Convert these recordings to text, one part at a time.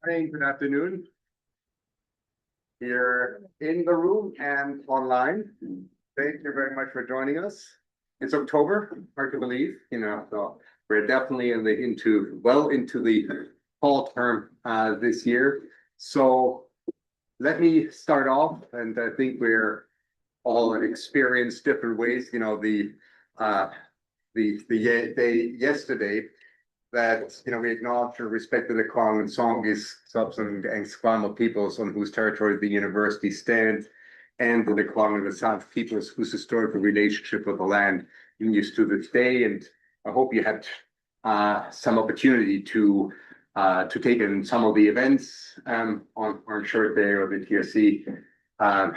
Morning, good afternoon. Here in the room and online. Thank you very much for joining us. It's October, hard to believe, so we're definitely into the fall term this year. So let me start off, and I think we're all experienced different ways. The day yesterday that we acknowledge and respect the Kwang and Songis, Subsan and Squamish peoples on whose territory the university stands, and the Kwang and the San peoples whose historical relationship with the land continues to this day. And I hope you had some opportunity to take in some of the events on short day or the TRC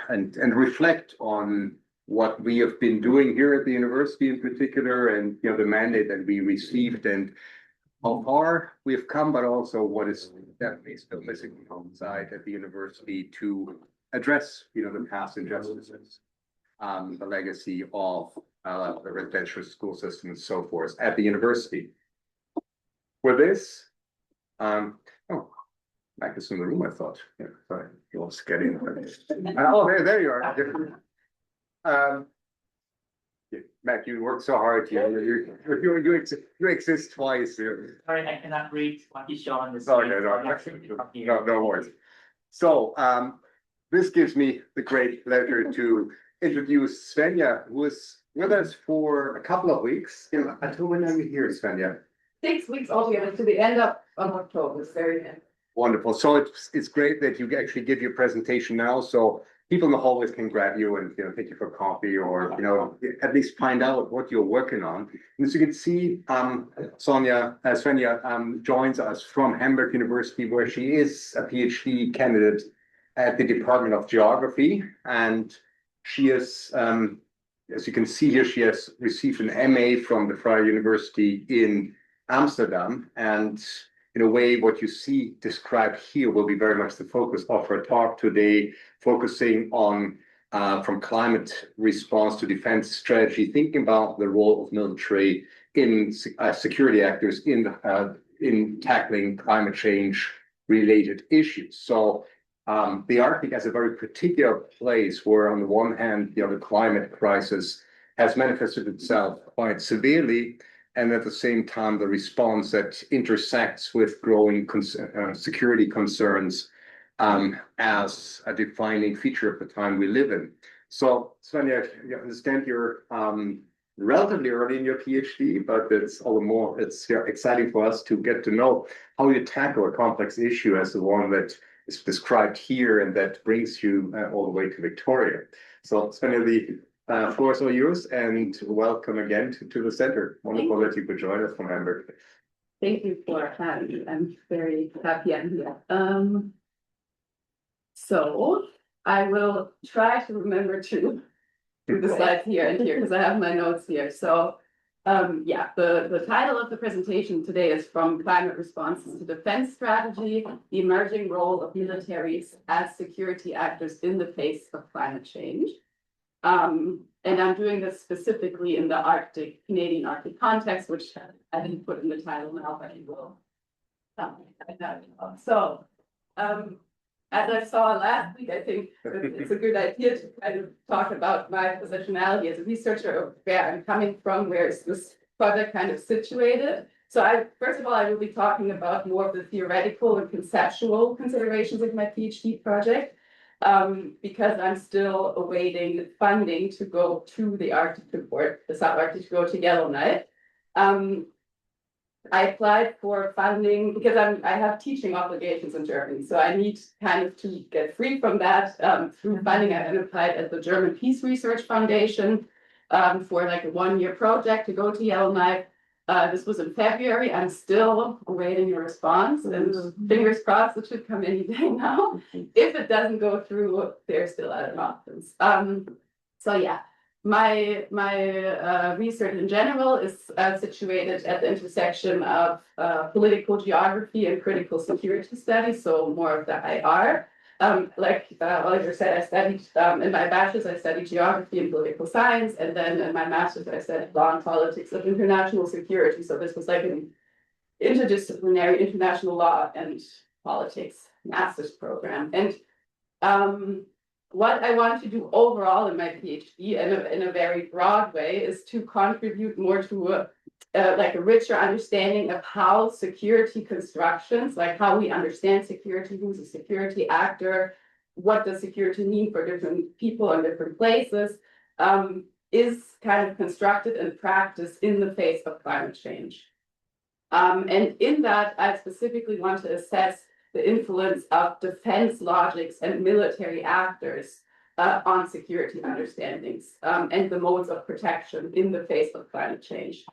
and reflect on what we have been doing here at the university in particular, and the mandate that we received and how far we've come, but also what is definitely still missing on the side at the university to address, the past injustices, the legacy of the residential school system and so forth at the university. For this, Mac is in the room, I thought. Yeah, sorry, you want to get in. Oh, there you are. Mac, you work so hard. You exist twice here. Sorry, I cannot read what you show on the No, screen. no worries. So this gives me the great pleasure to introduce Svenja, who is with us for a couple of weeks. Until when are you here, Svenja? 6 weeks altogether to the end of October. It's very good. Wonderful. So it's great that you actually give your presentation now, so people in the hallways can grab you and take you for coffee, or at least find out what you're working on. And as you can see, Svenja joins us from Hamburg University, where she is a PhD candidate at the Department of Geography, and she is, as you can see here, she has received an MA from the VU University in Amsterdam, and in a way, what you see described here will be very much the focus of her talk today, focusing on from climate response to defense strategy, thinking about the role of military in security actors in tackling climate change related issues. So the Arctic has a very particular place where, on the one hand, the climate crisis has manifested itself quite severely, and at the same time, the response that intersects with growing security concerns as a defining feature of the time we live in. So, Svenja, I understand you're relatively early in your PhD, but it's all the more exciting for us to get to know how you tackle a complex issue as the one that is described here and that brings you all the way to Victoria. So, Svenja, the floor is all yours, and welcome again to the center. Wonderful that you could join us from Hamburg. Thank you for having me. I'm very happy I'm here. So I will try to remember to do the slides here and here because I have my notes here. So the title of the presentation today is From Climate Responses to Defense Strategy, the Emerging Role of Militaries as Security Actors in the Face of Climate Change. And I'm doing this specifically in the Canadian Arctic context, which I didn't put in the title now, but you will. So, as I saw last week, I think it's a good idea to kind of talk about my positionality as a researcher, where I'm coming from, where is this project kind of situated. So first of all, I will be talking about more of the theoretical and conceptual considerations of my PhD project. Because I'm still awaiting funding to go to the Arctic report, the subarctic, to go to Yellowknife. I applied for funding because I have teaching obligations in Germany, so I need kind of to get free from that through funding. I applied at the German Peace Research Foundation for like a 1-year project to go to Yellowknife. This was in February. I'm still awaiting a response, and fingers crossed it should come any day now. If it doesn't go through, there's still other options. So yeah, my research in general is situated at the intersection of political geography and critical security studies, so more of the IR. Like Oliver said, I studied in my bachelor's, I studied geography and political science, and then in my master's, I studied law and politics of international security. So this was like an interdisciplinary international law and politics master's program. And what I want to do overall in my PhD in a very broad way is to contribute more to like a richer understanding of how security constructions, like how we understand security, who's a security actor, what does security mean for different people in different places, is kind of constructed and practiced in the face of climate change. And in that, I specifically want to assess the influence of defense logics and military actors on security understandings and the modes of protection in the face of climate change.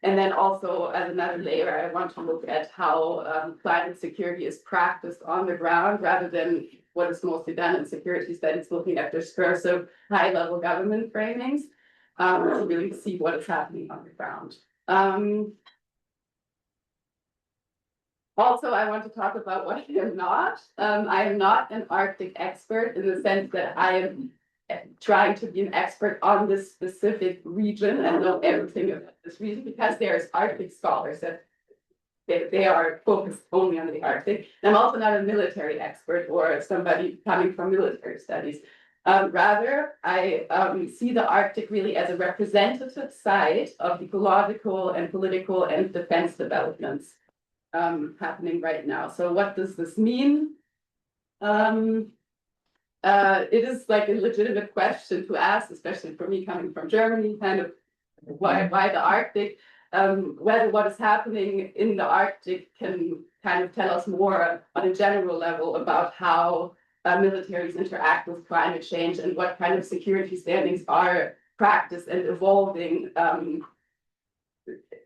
And then also, as another layer, I want to look at how climate security is practiced on the ground rather than what is mostly done in security studies, looking at discursive high-level government framings to really see what is happening on the ground. Also, I want to talk about what I am not. I am not an Arctic expert in the sense that I am trying to be an expert on this specific region and know everything about this region, because there's Arctic scholars that they are focused only on the Arctic. I'm also not a military expert or somebody coming from military studies. Rather, I see the Arctic really as a representative site of ecological and political and defense developments happening right now. So what does this mean? It is like a legitimate question to ask, especially for me coming from Germany, kind of why the Arctic? Whether what is happening in the Arctic can kind of tell us more on a general level about how militaries interact with climate change and what kind of security standings are practiced and evolving.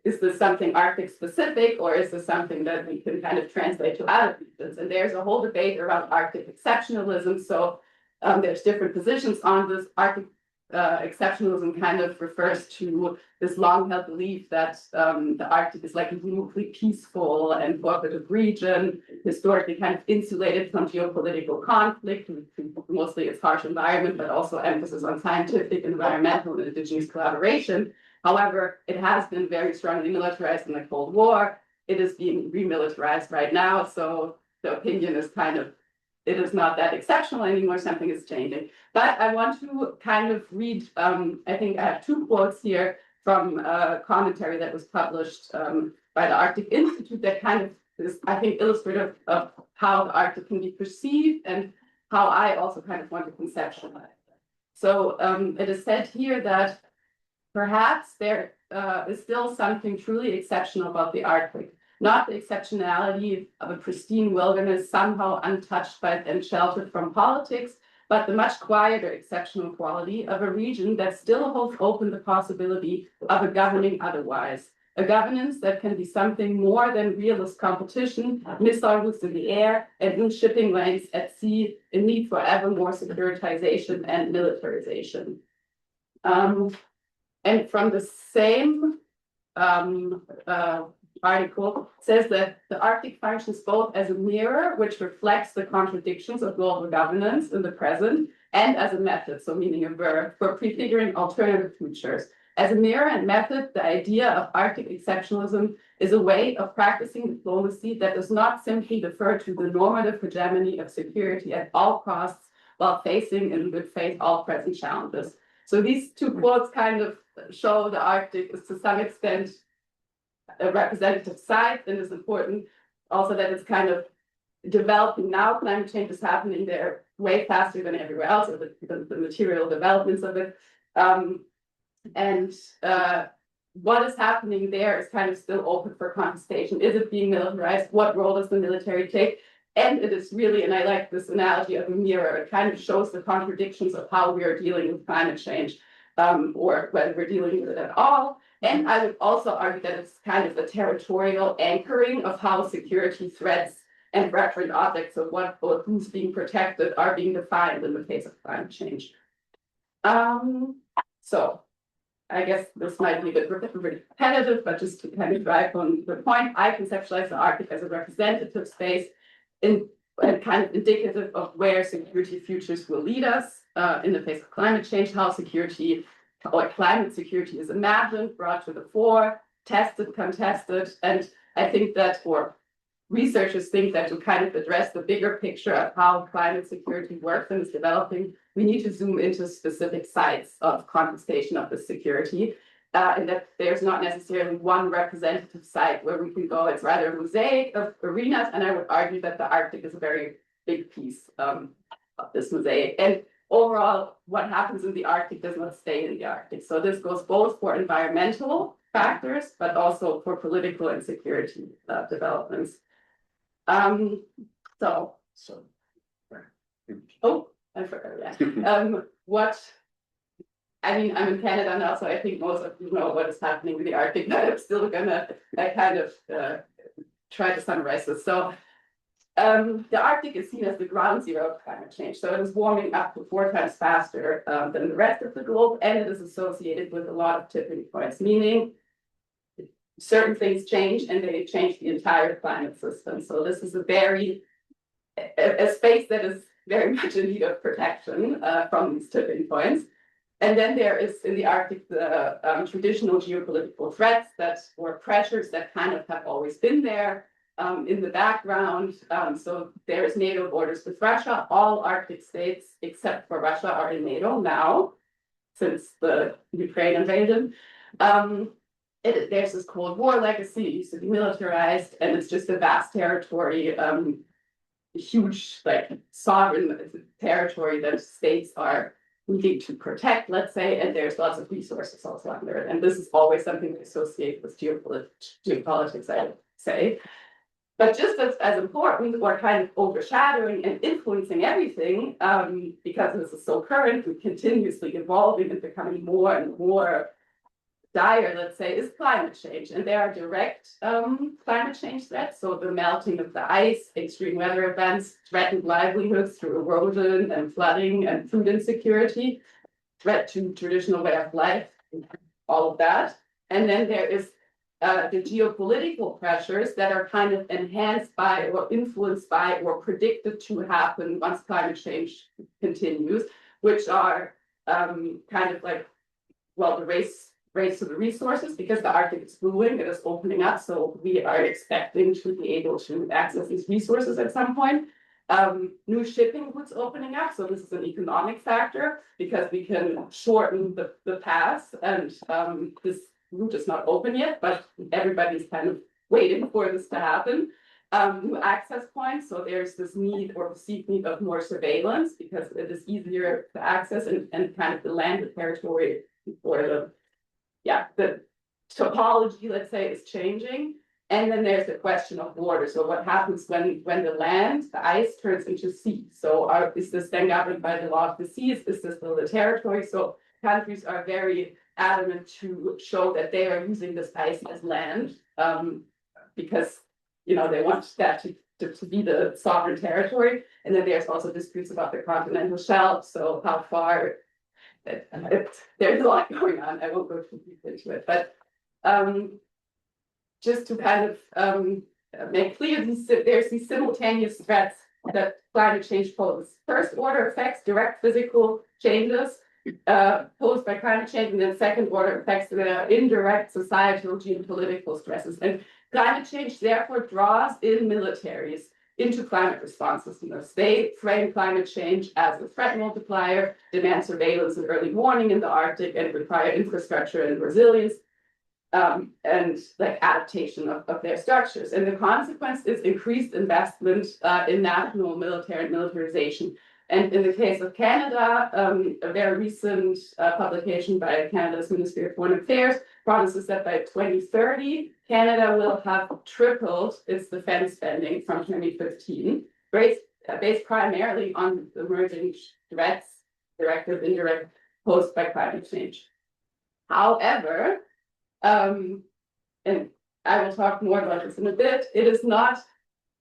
Is this something Arctic specific, or is this something that we can kind of translate to other regions? And there's a whole debate around Arctic exceptionalism. So there's different positions on this. Arctic exceptionalism kind of refers to this long-held belief that the Arctic is like a uniquely peaceful and cooperative region, historically kind of insulated from geopolitical conflict, mostly its harsh environment, but also emphasis on scientific, environmental, and indigenous collaboration. However, it has been very strongly militarized in the Cold War. It is being remilitarized right now. So the opinion is kind of, it is not that exceptional anymore, something is changing. But I want to kind of read, I think I have two quotes here from a commentary that was published by the Arctic Institute that kind of is, I think, illustrative of how the Arctic can be perceived and how I also kind of want to conceptualize it. So it is said here that perhaps there is still something truly exceptional about the Arctic, not the exceptionality of a pristine wilderness somehow untouched by and sheltered from politics, but the much quieter exceptional quality of a region that still holds open the possibility of a governing otherwise, a governance that can be something more than realist competition, missile routes in the air, and new shipping lanes at sea, in need for ever more securitization and militarization. And from the same article says that the Arctic functions both as a mirror, which reflects the contradictions of global governance in the present, and as a method, so meaning a verb, for prefiguring alternative futures. As a mirror and method, the idea of Arctic exceptionalism is a way of practicing diplomacy that does not simply defer to the normative hegemony of security at all costs, while facing in good faith all present challenges. So these two quotes kind of show the Arctic is to some extent a representative site, and it's important also that it's kind of developing now. Climate change is happening there way faster than everywhere else, or the material developments of it. What is happening there is kind of still open for contestation. Is it being militarized? What role does the military take? And it is really, and I like this analogy of a mirror, it kind of shows the contradictions of how we are dealing with climate change, or whether we're dealing with it at all. And I would also argue that it's kind of a territorial anchoring of how security threats and referent objects of what or who's being protected are being defined in the face of climate change. So I guess this might be a bit repetitive, but just to kind of drive home the point, I conceptualize the Arctic as a representative space and kind of indicative of where security futures will lead us in the face of climate change, how security or climate security is imagined, brought to the fore, tested, contested, and I think that, or researchers think that to kind of address the bigger picture of how climate security works and is developing, we need to zoom into specific sites of contestation of the security. And that there's not necessarily one representative site where we can go. It's rather a mosaic of arenas. And I would argue that the Arctic is a very big piece of this mosaic. And overall, what happens in the Arctic does not stay in the Arctic. So this goes both for environmental factors, but also for political and security developments. Oh, I forgot that. I mean, I'm in Canada now, so I think most of you know what is happening with the Arctic, but I'm still gonna kind of try to summarize this. So the Arctic is seen as the ground zero of climate change. So it is warming up to 4 times faster than the rest of the globe, and it is associated with a lot of tipping points, meaning certain things change and they change the entire climate system. So this is a space that is very much in need of protection from these tipping points. And then there is in the Arctic the traditional geopolitical threats or pressures that kind of have always been there in the background. So there's NATO borders with Russia. All Arctic states except for Russia are in NATO now, since the Ukraine invasion. There's this Cold War legacy. It used to be militarized, and it's just a vast territory, huge sovereign territory that states are needing to protect, let's say, and there's lots of resources also under it. And this is always something we associate with geopolitics, I would say. But just as important, or kind of overshadowing and influencing everything, because this is so current, we're continuously evolving and becoming more and more dire, let's say, is climate change. And there are direct climate change threats. So the melting of the ice, extreme weather events, threatened livelihoods through erosion and flooding and food insecurity, threat to traditional way of life, all of that. And then there is the geopolitical pressures that are kind of enhanced by or influenced by or predicted to happen once climate change continues, which are kind of the race to the resources, because the Arctic is cooling, it is opening up. So we are expecting to be able to access these resources at some point. New shipping routes opening up. So this is an economic factor because we can shorten the path, and this route is not open yet, but everybody's kind of waiting for this to happen. New access points. So there's this need or perceived need of more surveillance because it is easier to access and kind of the landed territory or the topology, let's say, is changing. And then there's the question of water. So what happens when the ice turns into sea? So is this then governed by the law of the seas? Is this still the territory? So countries are very adamant to show that they are using this ice as land because, they want that to be the sovereign territory. And then there's also disputes about the continental shelf. So how far there's a lot going on. I won't go too deep into it, but just to kind of make clear, there's these simultaneous threats that climate change poses. First order effects, direct physical changes posed by climate change, and then second order effects that are indirect societal geopolitical stresses. And climate change therefore draws in militaries into climate responses. They frame climate change as a threat multiplier, demand surveillance and early warning in the Arctic, and require infrastructure and resilience and adaptation of their structures. And the consequence is increased investment in national military and militarization. And in the case of Canada, a very recent publication by Canada's Ministry of Foreign Affairs promises that by 2030, Canada will have tripled its defense spending from 2015, based primarily on the emerging threats, direct and indirect, posed by climate change. However, and I will talk more about this in a bit, it is not,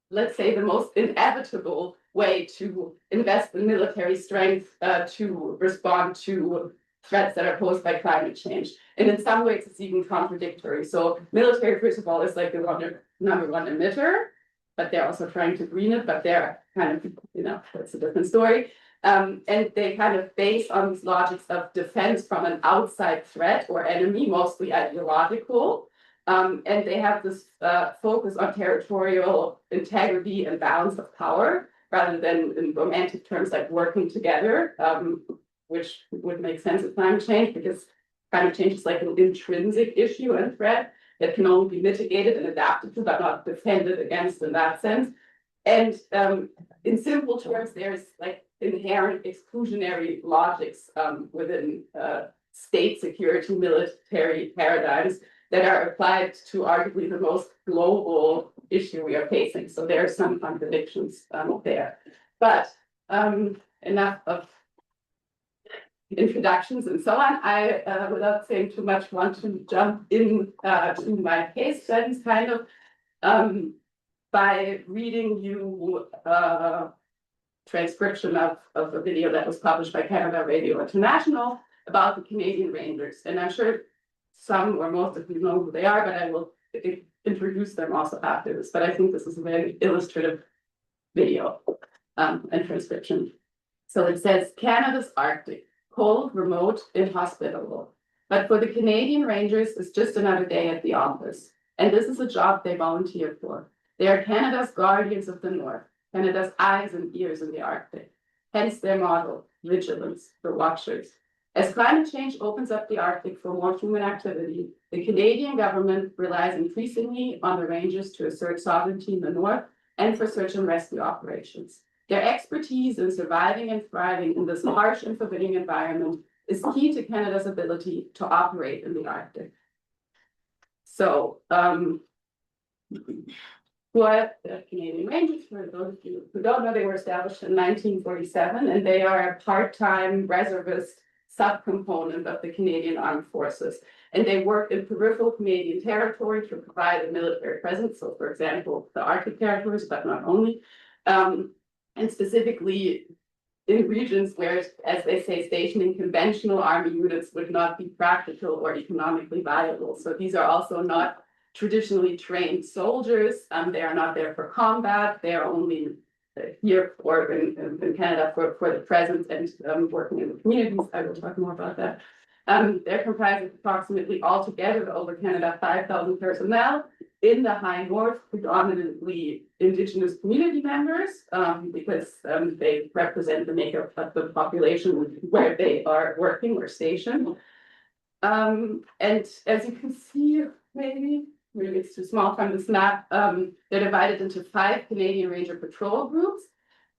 let's say, the most inevitable way to invest in military strength to respond to threats that are posed by climate change. And in some ways, it's even contradictory. So military, first of all, is like the number one emitter, but they're also trying to green it, but they're kind of, that's a different story. And they kind of base on these logics of defense from an outside threat or enemy, mostly ideological, And they have this focus on territorial integrity and balance of power, rather than in romantic terms like working together, which would make sense with climate change, because climate change is like an intrinsic issue and threat that can only be mitigated and adapted to, but not defended against in that sense. And in simple terms, there's like inherent exclusionary logics within state security military paradigms that are applied to arguably the most global issue we are facing. So there are some contradictions there. But enough of introductions and so on. I, without saying too much, want to jump in to my case studies kind of by reading you transcription of a video that was published by Canada Radio International about the Canadian Rangers. And I'm sure some or most of you know who they are, but I will introduce them also after this. But I think this is a very illustrative video and transcription. So it says, Canada's Arctic, cold, remote, inhospitable. But for the Canadian Rangers, it's just another day at the office. And this is a job they volunteered for. They are Canada's guardians of the North, Canada's eyes and ears in the Arctic. Hence their motto, vigilance, the watchers. As climate change opens up the Arctic for more human activity, the Canadian government relies increasingly on the Rangers to assert sovereignty in the North and for search and rescue operations. Their expertise in surviving and thriving in this harsh and forbidding environment is key to Canada's ability to operate in the Arctic. So, what the Canadian Rangers, for those of you who don't know, they were established in 1947, and they are a part-time reservist subcomponent of the Canadian Armed Forces. And they work in peripheral Canadian territory to provide a military presence. So, for example, the Arctic territories, but not only. And specifically in regions where, as they say, stationing conventional army units would not be practical or economically viable. So these are also not traditionally trained soldiers. They are not there for combat. They are only here for in Canada for the present and working in the communities. I will talk more about that. They're comprised of approximately altogether over Canada 5,000 personnel in the high north, predominantly Indigenous community members, because they represent the makeup of the population where they are working or stationed. And as you can see, maybe it's too small from this map, they're divided into 5 Canadian Ranger patrol groups.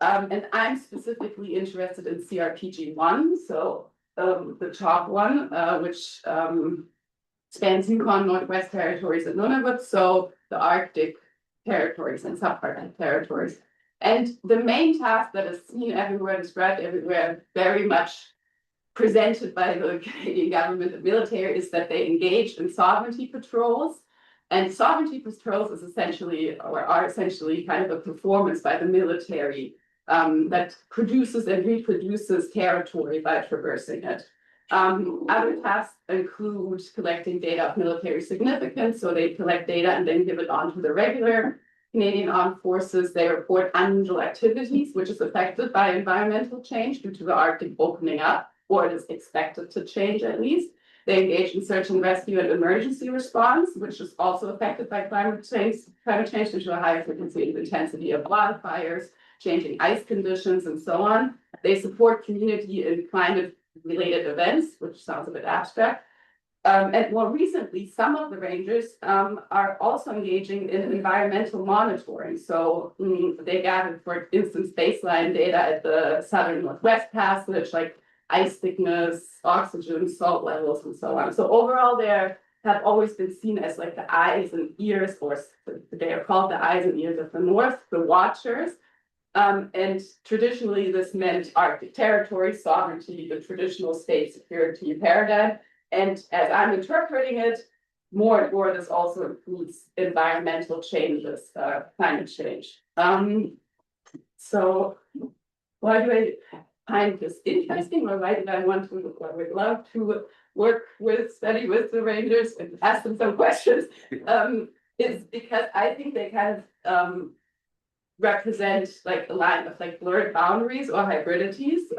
And I'm specifically interested in CRPG 1, so the top one, which spans Yukon, Northwest Territories, and Nunavut, so the Arctic territories and subarctic territories. And the main task that is seen everywhere, described everywhere, very much presented by the Canadian government and military, is that they engage in sovereignty patrols. And sovereignty patrols is essentially, or are essentially, kind of a performance by the military that produces and reproduces territory by traversing it. Other tasks include collecting data of military significance. So they collect data and then give it on to the regular Canadian Armed Forces. They report unusual activities, which is affected by environmental change due to the Arctic opening up, or it is expected to change at least. They engage in search and rescue and emergency response, which is also affected by climate change due to a higher frequency and intensity of wildfires, changing ice conditions, and so on. They support community in climate-related events, which sounds a bit abstract. And more recently, some of the Rangers are also engaging in environmental monitoring. So they gathered, for instance, baseline data at the Southern Northwest Passage, like ice thickness, oxygen, salt levels, and so on. So overall, they have always been seen as like the eyes and ears, or they are called the eyes and ears of the North, the watchers. And traditionally, this meant Arctic territory, sovereignty, the traditional state security paradigm. And as I'm interpreting it, more and more, this also includes environmental changes, climate change. So why do I find this interesting, or why did I want to, or would love to study with the Rangers and ask them some questions? Is because I think they kind of represent like the line of like blurred boundaries or hybridities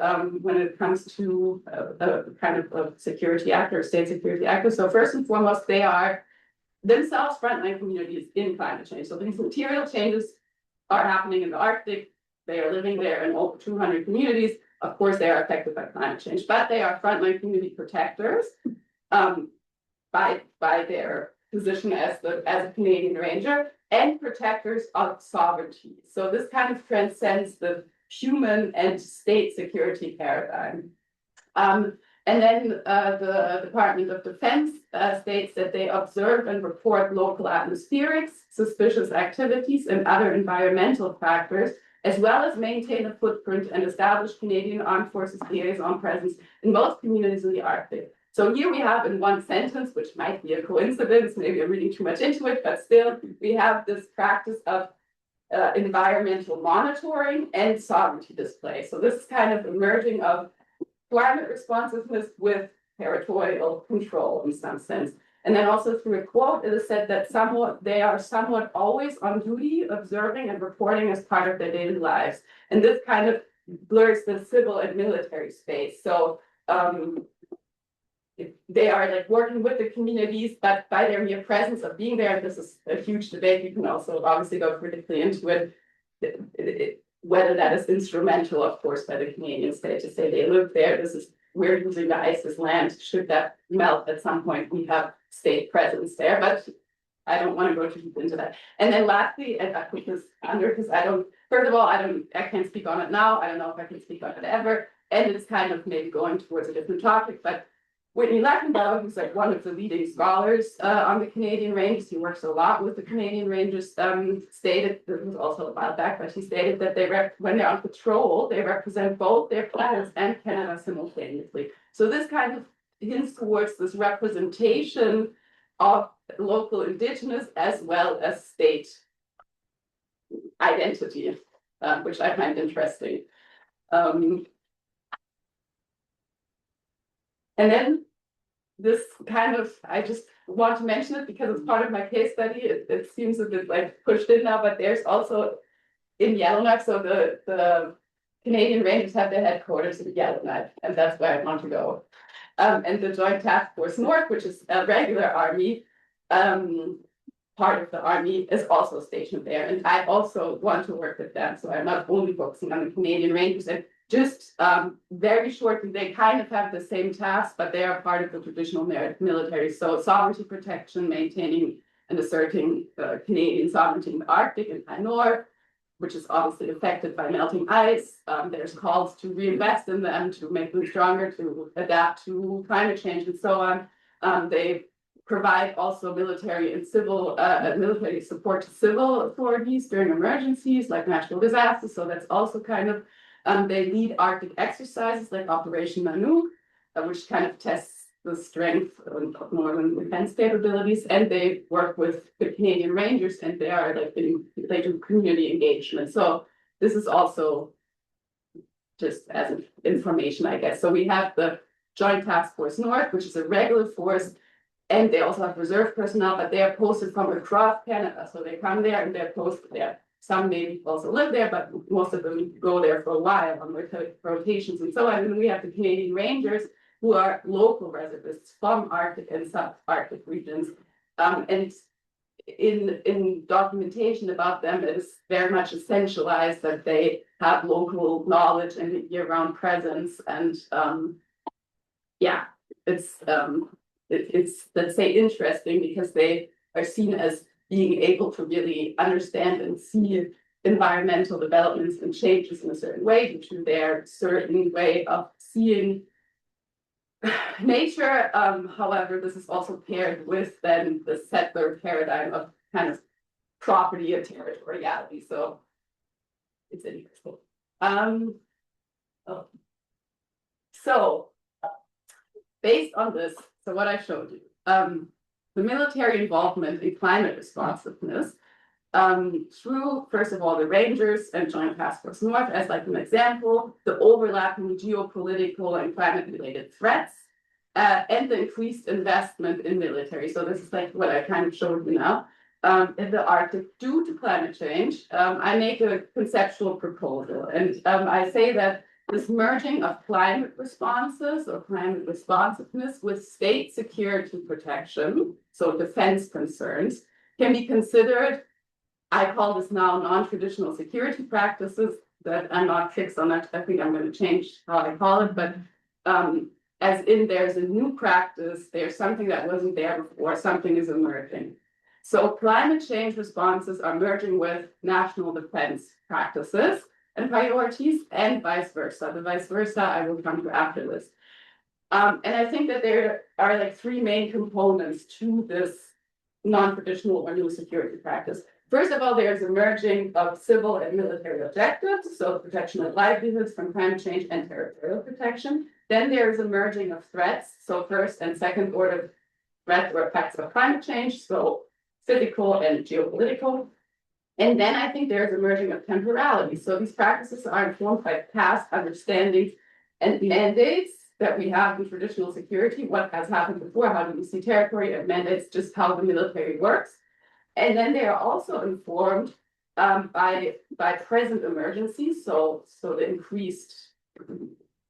when it comes to a kind of a security actor, state security actor. So first and foremost, they are themselves frontline communities in climate change. So these material changes are happening in the Arctic. They are living there in over 200 communities. Of course, they are affected by climate change, but they are frontline community protectors by their position as a Canadian Ranger and protectors of sovereignty. So this kind of transcends the human and state security paradigm. And then the Department of Defense states that they observe and report local atmospherics, suspicious activities, and other environmental factors, as well as maintain a footprint and establish Canadian Armed Forces liaison presence in most communities in the Arctic. So here we have in one sentence, which might be a coincidence, maybe I'm reading too much into it, but still we have this practice of environmental monitoring and sovereignty display. So this is kind of emerging of climate responsiveness with territorial control in some sense. And then also through a quote, it is said that they are somewhat always on duty, observing and reporting as part of their daily lives. And this kind of blurs the civil and military space. So they are like working with the communities, but by their mere presence of being there, this is a huge debate. You can also obviously go critically into it, whether that is instrumental, of course, by the Canadian state to say they live there. We're using the ice as land. Should that melt at some point, we have state presence there, but I don't want to go too deep into that. And then lastly, and I put this under because first of all, I can't speak on it now. I don't know if I can speak on it ever. And it's kind of maybe going towards a different topic, but Whitney Leckenbauer, who's like one of the leading scholars on the Canadian Ranges, he works a lot with the Canadian Rangers, stated, this was also a while back, but he stated that when they're on patrol, they represent both their planets and Canada simultaneously. So this kind of hints towards this representation of local Indigenous as well as state identity, which I find interesting. And then this kind of, I just want to mention it because it's part of my case study. It seems a bit like pushed in now, but there's also in Yellowknife, so the Canadian Rangers have their headquarters in Yellowknife, and that's where I want to go. And the Joint Task Force North, which is a regular army, part of the army, is also stationed there. And I also want to work with them. So I'm not only focusing on the Canadian Rangers. And just very shortly, they kind of have the same task, but they are part of the traditional military. So sovereignty protection, maintaining and asserting Canadian sovereignty in the Arctic and high north, which is obviously affected by melting ice. There's calls to reinvest in them, to make them stronger, to adapt to climate change and so on. They provide also military and civil military support to civil authorities during emergencies like natural disasters. So that's also kind of they lead Arctic exercises like Operation Manu, which kind of tests the strength of northern defense capabilities, and they work with the Canadian Rangers, and they are like they do community engagement. So this is also just as information, I guess. So we have the Joint Task Force North, which is a regular force, and they also have reserve personnel, but they are posted from across Canada. So they come there and they're posted there. Some maybe also live there, but most of them go there for a while on rotations and so on. And then we have the Canadian Rangers, who are local reservists from Arctic and sub-Arctic regions. And in documentation about them, it is very much essentialized that they have local knowledge and a year-round presence. And yeah, it's let's say interesting because they are seen as being able to really understand and see environmental developments and changes in a certain way due to their certain way of seeing nature. However, this is also paired with then the settler paradigm of kind of property and territoriality. So it's interesting. So based on this, so what I showed you, the military involvement in climate responsiveness through, first of all, the Rangers and Joint Task Force North as like an example, the overlapping geopolitical and climate-related threats, and the increased investment in military. So this is like what I kind of showed you now. In the Arctic, due to climate change, I make a conceptual proposal. And I say that this merging of climate responses or climate responsiveness with state security protection, so defense concerns, can be considered, I call this now non-traditional security practices, that I'm not fixed on that. I think I'm going to change how I call it, but as in there's a new practice, there's something that wasn't there before, something is emerging. So climate change responses are merging with national defense practices and priorities, and vice versa. The vice versa I will come to after this. And I think that there are like three main components to this non-traditional or new security practice. First of all, there's a merging of civil and military objectives, so protection of livelihoods from climate change and territorial protection. Then there's a merging of threats, so first and second order threats or effects of climate change, so physical and geopolitical. And then I think there's a merging of temporality. So these practices are informed by past understandings and mandates that we have in traditional security, what has happened before, how do we see territory and mandates, just how the military works. And then they are also informed by present emergencies, so the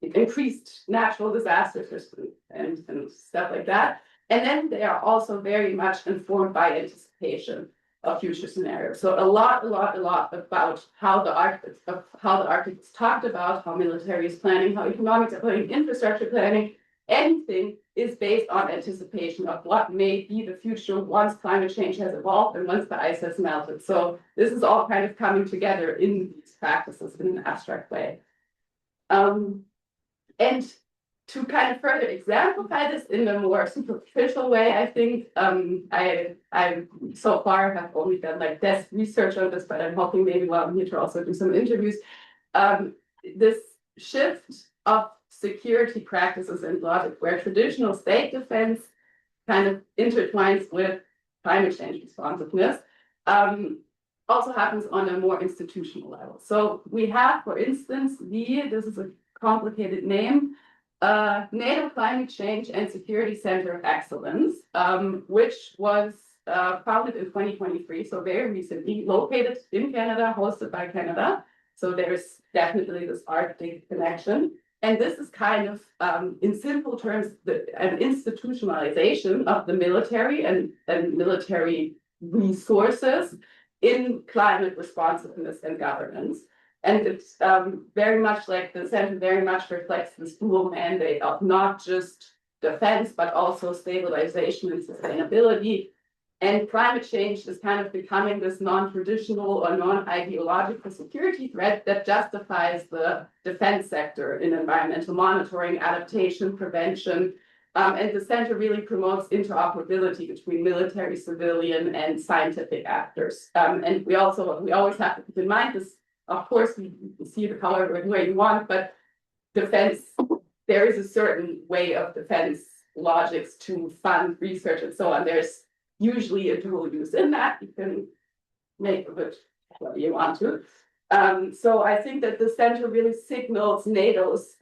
increased natural disasters and stuff like that. And then they are also very much informed by anticipation of future scenarios. So a lot about how the Arctic is talked about, how military is planning, how economics are planning, infrastructure planning, anything is based on anticipation of what may be the future once climate change has evolved and once the ice has melted. So this is all kind of coming together in these practices in an abstract way. And to kind of further exemplify this in a more superficial way, I think I so far have only done like desk research on this, but I'm hoping maybe while I'm here to also do some interviews. This shift of security practices and logic where traditional state defense kind of intertwines with climate change responsiveness also happens on a more institutional level. So we have, for instance, this is a complicated name, NATO Climate Change and Security Center of Excellence, which was founded in 2023, so very recently, located in Canada, hosted by Canada. So there's definitely this Arctic connection. And this is kind of, in simple terms, an institutionalization of the military and military resources in climate responsiveness and governance. And it's very much like the center very much reflects this dual mandate of not just defense, but also stabilization and sustainability. And climate change is kind of becoming this non-traditional or non-ideological security threat that justifies the defense sector in environmental monitoring, adaptation, prevention. And the center really promotes interoperability between military, civilian, and scientific actors. And we always have to keep in mind this. Of course, we see it however way you want, but defense, there is a certain way of defense logics to fund research and so on. There's usually a dual use in that. You can make of it what you want to. So I think that the center really signals NATO's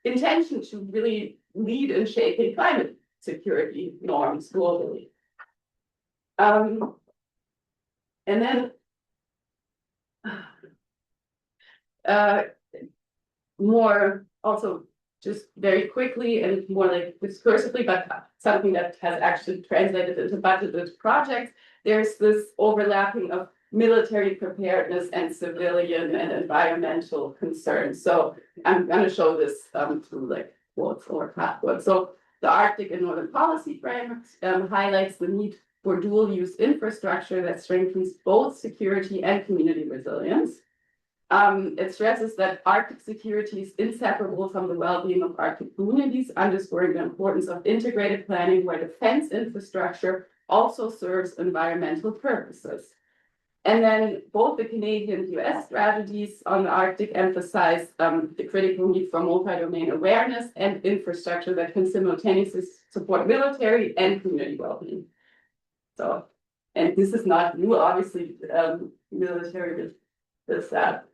intention to really lead in shaping climate security norms globally. And then more also just very quickly and more like discursively, but something that has actually translated into budgeted projects, there's this overlapping of military preparedness and civilian and environmental concerns. So I'm going to show this through like quotes or half quotes. So the Arctic and Northern Policy Framework highlights the need for dual use infrastructure that strengthens both security and community resilience. It stresses that Arctic security is inseparable from the well-being of Arctic communities, underscoring the importance of integrated planning where defense infrastructure also serves environmental purposes. And then both the Canadian and US strategies on the Arctic emphasize the critical need for multi-domain awareness and infrastructure that can simultaneously support military and community well-being. So, and this is not new, obviously, military does that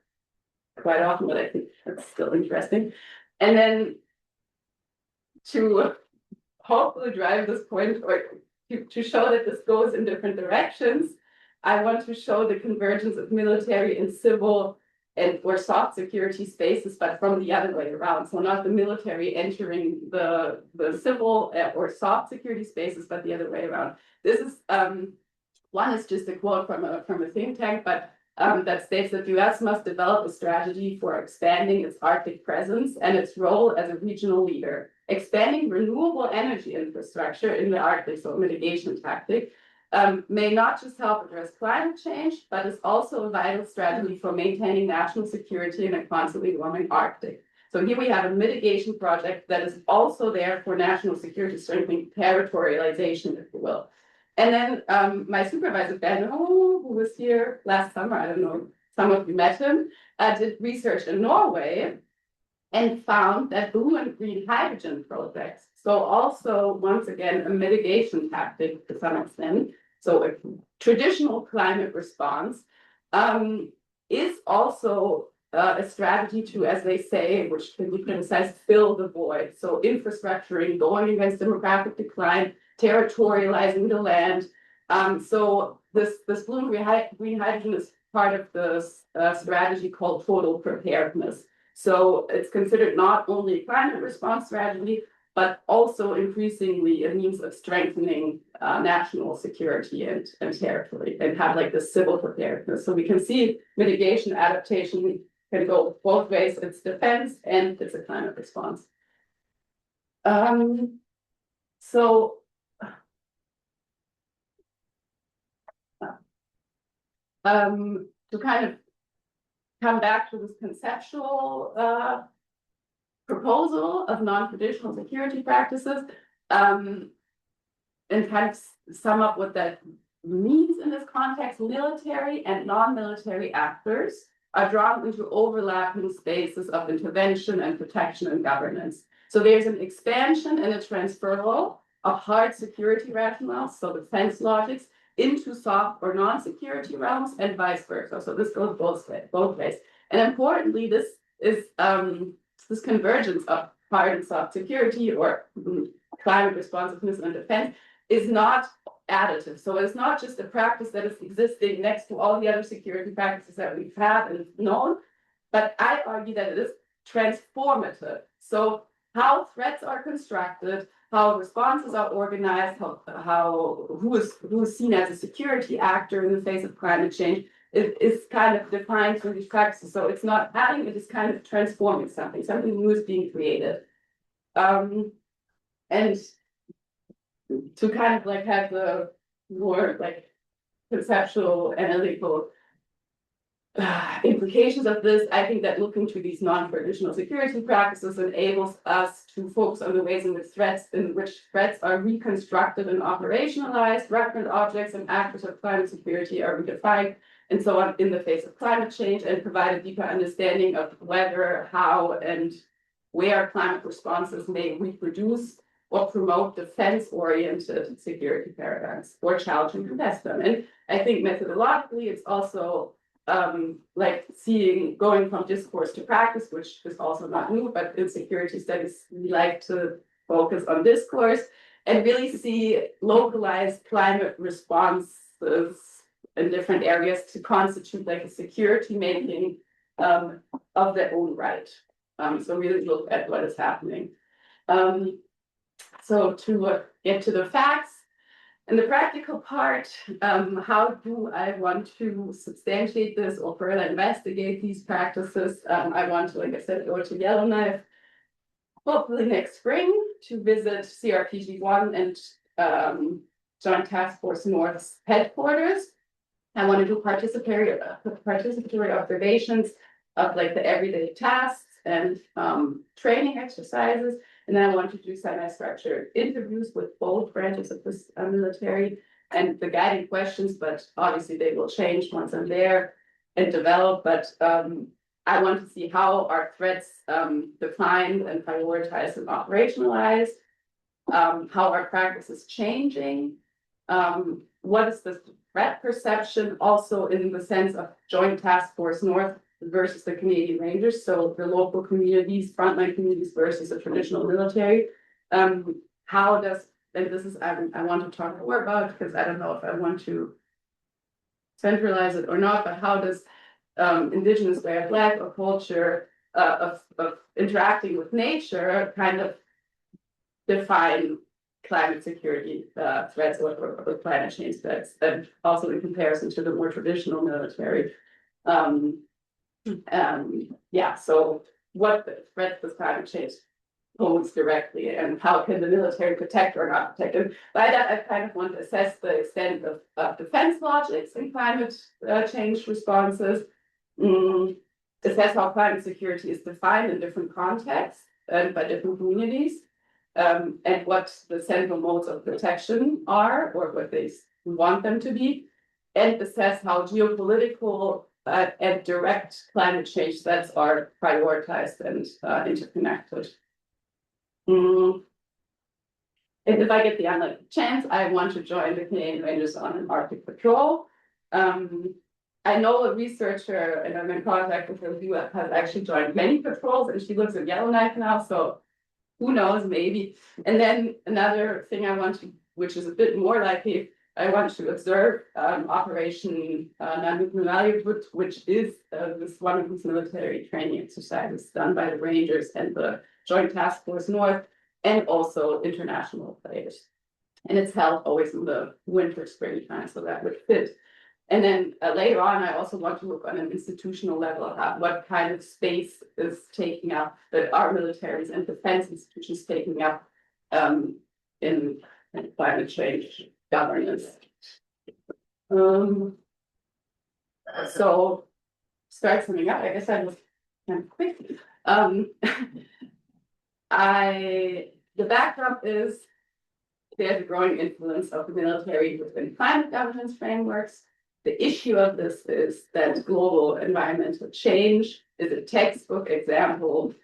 quite often, but I think that's still interesting. And then to hopefully drive this point or to show that this goes in different directions, I want to show the convergence of military and civil or soft security spaces, but from the other way around. So not the military entering the civil or soft security spaces, but the other way around. This is one is just a quote from a think tank, but that states that the US must develop a strategy for expanding its Arctic presence and its role as a regional leader. Expanding renewable energy infrastructure in the Arctic, so mitigation tactic, may not just help address climate change, but is also a vital strategy for maintaining national security in a constantly warming Arctic. So here we have a mitigation project that is also there for national security, strengthening territorialization, if you will. And then my supervisor, Benno, who was here last summer, I don't know, some of you met him, did research in Norway and found that blue and green hydrogen projects, so also, once again, a mitigation tactic to some extent, so a traditional climate response, is also a strategy to, as they say, which can be criticized, fill the void. So infrastructuring, going against demographic decline, territorializing the land. So this blue and green hydrogen is part of this strategy called total preparedness. So it's considered not only a climate response strategy, but also increasingly a means of strengthening national security and territory, and have like the civil preparedness. So we can see mitigation, adaptation can go both ways. It's defense and it's a climate response. So to kind of come back to this conceptual proposal of non-traditional security practices, and kind of sum up what that means in this context, military and non-military actors are drawn into overlapping spaces of intervention and protection and governance. So there's an expansion and a transferal of hard security rationales, so defense logics, into soft or non-security realms and vice versa. So this goes both ways. And importantly, this is this convergence of hard and soft security or climate responsiveness and defense is not additive. So it's not just a practice that is existing next to all the other security practices that we've had and known, but I argue that it is transformative. So how threats are constructed, how responses are organized, who is seen as a security actor in the face of climate change is kind of defined through these practices. So it's not adding, it is kind of transforming something new is being created. And to kind of like have the more like conceptual, analytical implications of this, I think that looking to these non-traditional security practices enables us to focus on the ways in which threats are reconstructed and operationalized, referent objects and actors of climate security are redefined, and so on in the face of climate change, and provide a deeper understanding of whether, how, and where climate responses may reproduce or promote defense-oriented security paradigms or challenge and contest them. And I think methodologically, it's also like going from discourse to practice, which is also not new, but in security studies, we like to focus on discourse and really see localized climate responses in different areas to constitute like a security making of their own right. So really look at what is happening. So to get to the facts, and the practical part, how do I want to substantiate this or further investigate these practices? I want to, like I said, go to Yellowknife, hopefully next spring, to visit CRPG-1 and Joint Task Force North's headquarters. I want to do participatory observations of like the everyday tasks and training exercises. And then I want to do semi-structured interviews with both branches of this military and the guiding questions, but obviously they will change once I'm there and develop. But I want to see how are threats defined and prioritized and operationalized, how are practices changing, what is the threat perception also in the sense of Joint Task Force North versus the Canadian Rangers, so the local communities, frontline communities versus the traditional military. How does, and this is, I want to talk more about because I don't know if I want to centralize it or not, but how does indigenous way of life or culture of interacting with nature kind of define climate security threats or climate change threats, and also in comparison to the more traditional military. Yeah, so what threats does climate change pose directly, and how can the military protect or not protect? And by that, I kind of want to assess the extent of defense logics in climate change responses, assess how climate security is defined in different contexts and by different communities, and what the central modes of protection are, or what they want them to be, and assess how geopolitical and direct climate change threats are prioritized and interconnected. And if I get the unlucky chance, I want to join the Canadian Rangers on an Arctic patrol. I know a researcher, and I'm in contact with her, who has actually joined many patrols, and she lives in Yellowknife now, so who knows, maybe. And then another thing I want to, which is a bit more likely, I want to observe Operation Livelihoods, which is this one of these military training exercises done by the Rangers and the Joint Task Force North, and also international players. And it's held always in the winter, spring time, so that would fit. And then later on, I also want to look on an institutional level at what kind of space is taking up, that our militaries and defense institutions taking up in climate change governance. So start summing up. I guess I was kind of quick. The backdrop is there's a growing influence of the military within climate governance frameworks. The issue of this is that global environmental change is a textbook example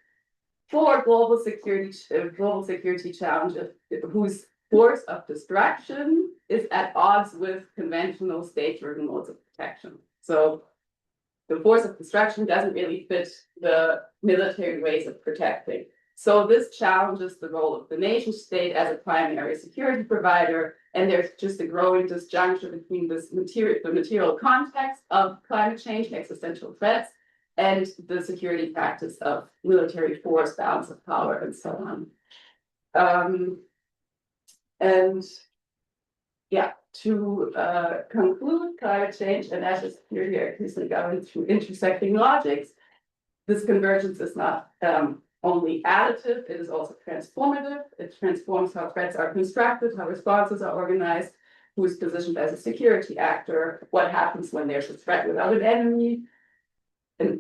for global security challenges whose force of destruction is at odds with conventional state-driven modes of protection. So the force of destruction doesn't really fit the military ways of protecting. So this challenges the role of the nation state as a primary security provider, and there's just a growing disjuncture between the material context of climate change, existential threats, and the security practice of military force, balance of power, and so on. And yeah, to conclude, climate change and national security are increasingly governed through intersecting logics. This convergence is not only additive, it is also transformative. It transforms how threats are constructed, how responses are organized, who is positioned as a security actor, what happens when there's a threat without an enemy,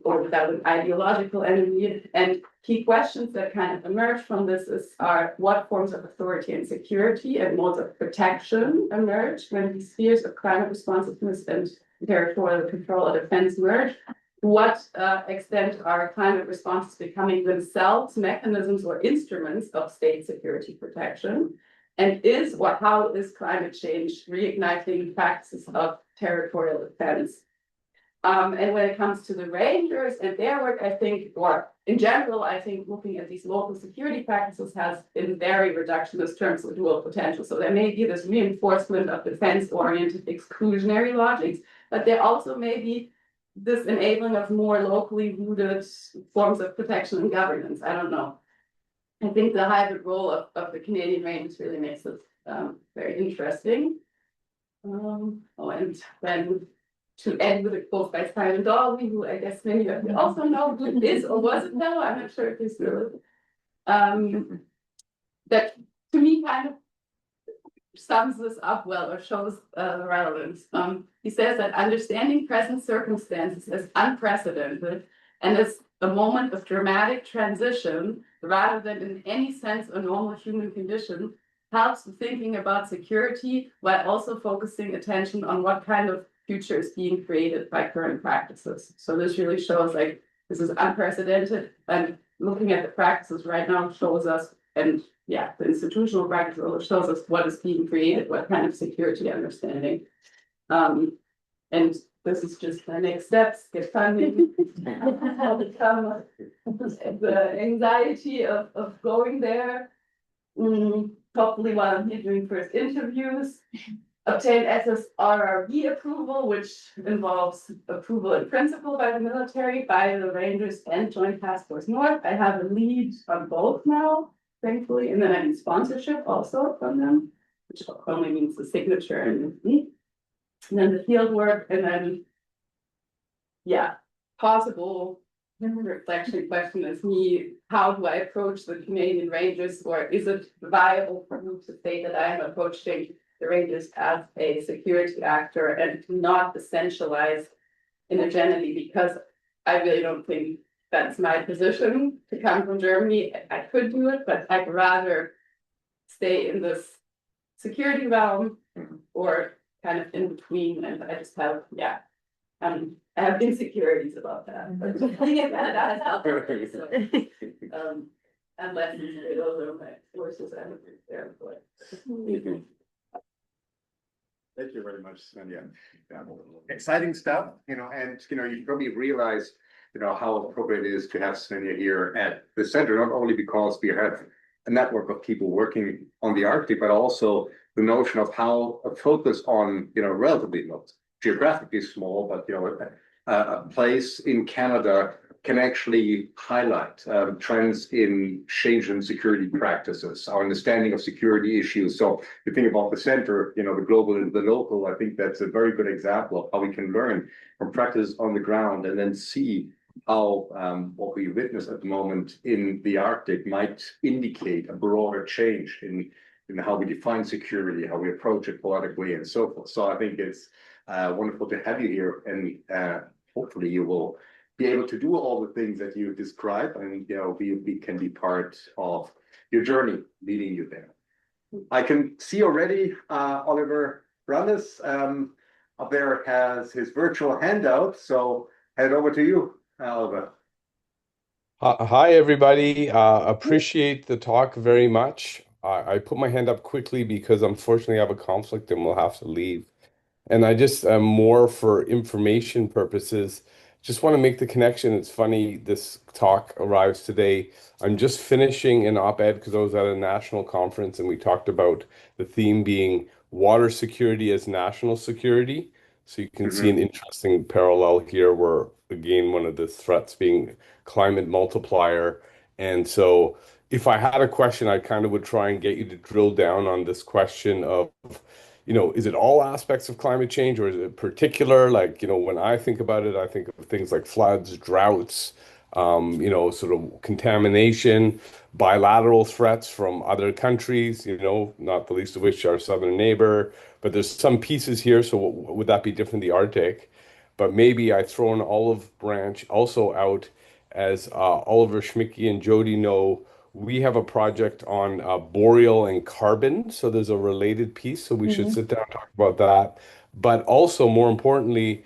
or without an ideological enemy. And key questions that kind of emerge from this are what forms of authority and security and modes of protection emerge when these spheres of climate responsiveness and territorial control or defense merge. To what extent are climate responses becoming themselves mechanisms or instruments of state security protection? And how is climate change reigniting practices of territorial defense? And when it comes to the Rangers and their work, I think, or in general, I think looking at these local security practices has in very reductionist terms of dual potential. So there may be this reinforcement of defense-oriented exclusionary logics, but there also may be this enabling of more locally rooted forms of protection and governance. I don't know. I think the hybrid role of the Canadian Rangers really makes it very interesting. And then to end with a quote by Simon Dolby, who I guess many of you also know who is or wasn't know, I'm not sure if he's still that to me kind of sums this up well or shows the relevance. He says that understanding present circumstances is unprecedented and is a moment of dramatic transition rather than in any sense a normal human condition helps with thinking about security while also focusing attention on what kind of future is being created by current practices. So this really shows like this is unprecedented, and looking at the practices right now shows us, and yeah, the institutional practice shows us what is being created, what kind of security understanding. And this is just the next steps, get funding, overcome the anxiety of going there. Hopefully while I'm here doing first interviews. obtain SSRRB approval, which involves approval in principle by the military, by the Rangers and Joint Task Force North. I have a lead on both now, thankfully, and then I need sponsorship also from them, which only means the signature and then the field work, and then, yeah, possible reflection question is me, how do I approach the Canadian Rangers, or is it viable for me to say that I am approaching the Rangers as a security actor and not essentialize intergenity, because I really don't think that's my position to come from Germany. I could do it, but I'd rather stay in this security realm or kind of in between, and I just have, yeah. I have insecurities about that. But unless those are my forces, I would be there. Thank you very much, Svenja. Exciting stuff, and you probably realize, how appropriate it is to have Svenja here at the center, not only because we have a network of people working on the Arctic, but also the notion of how a focus on, relatively not geographically small, but a place in Canada can actually highlight trends in change in security practices, our understanding of security issues. So if you think about the center, the global and the local, I think that's a very good example of how we can learn from practice on the ground and then see how what we witness at the moment in the Arctic might indicate a broader change in how we define security, how we approach it politically, and so forth. So I think it's wonderful to have you here, and hopefully you will be able to do all the things that you described, and we can be part of your journey, leading you there. I can see already Oliver Brandes up there has his virtual handout, so head over to you, Oliver. Hi, everybody. Appreciate the talk very much. I put my hand up quickly because unfortunately I have a conflict and we'll have to leave. And I just more for information purposes, just want to make the connection. It's funny, this talk arrives today. I'm just finishing an op-ed because I was at a national conference and we talked about the theme being water security as national security. So you can see an interesting parallel here where, again, one of the threats being climate multiplier. And so if I had a question, I kind of would try and get you to drill down on this question of, is it all aspects of climate change or is it particular? Like, when I think about it, I think of things like floods, droughts, sort of contamination, bilateral threats from other countries, not the least of which our southern neighbor. But there's some pieces here, so would that be different in the Arctic? But maybe I throw an olive branch also out, as Oliver Schmicke and Jody know. We have a project on boreal and carbon, so there's a related piece, so we should sit down and talk about that. But also, more importantly,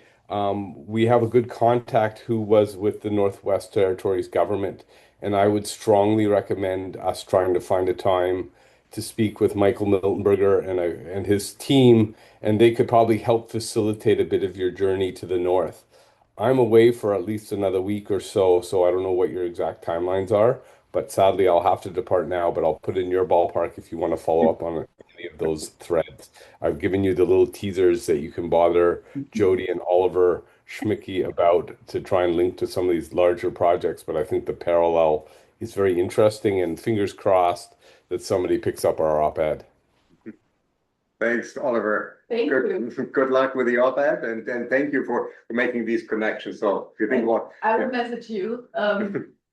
we have a good contact who was with the Northwest Territories government, and I would strongly recommend us trying to find a time to speak with Michael Miltenberger and his team, and they could probably help facilitate a bit of your journey to the north. I'm away for at least another week or so, so I don't know what your exact timelines are, but sadly I'll have to depart now, but I'll put in your ballpark if you want to follow up on any of those threads. I've given you the little teasers that you can bother Jody and Oliver Schmicke about to try and link to some of these larger projects, but I think the parallel is very interesting, and fingers crossed that somebody picks up our op-ed. Thanks, Oliver. Thank you. Good luck with the op-ed, and thank you for making these connections. So if you think what I will message you.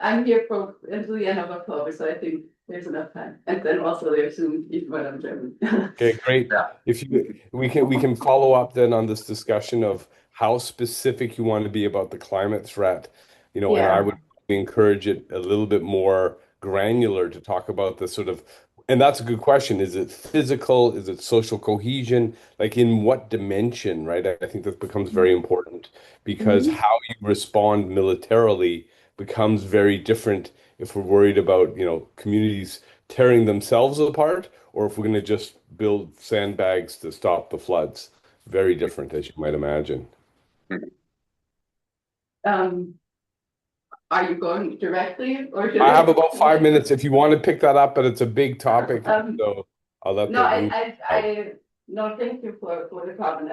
I'm here until the end of October, so I think there's enough time. And then also there's soon, even when I'm German. Okay, great. Yeah. If we can follow up then on this discussion of how specific you want to be about the climate threat, and I would encourage it a little bit more granular to talk about the sort of, and that's a good question. Is it physical? Is it social cohesion? Like in what dimension, right? I think that becomes very important because how you respond militarily becomes very different if we're worried about, communities tearing themselves apart, or if we're going to just build sandbags to stop the floods. Very different, as you might imagine. Are you going directly, or I have about 5 minutes if you want to pick that up, but it's a big topic, so I'll let No, No, thank you for the comment.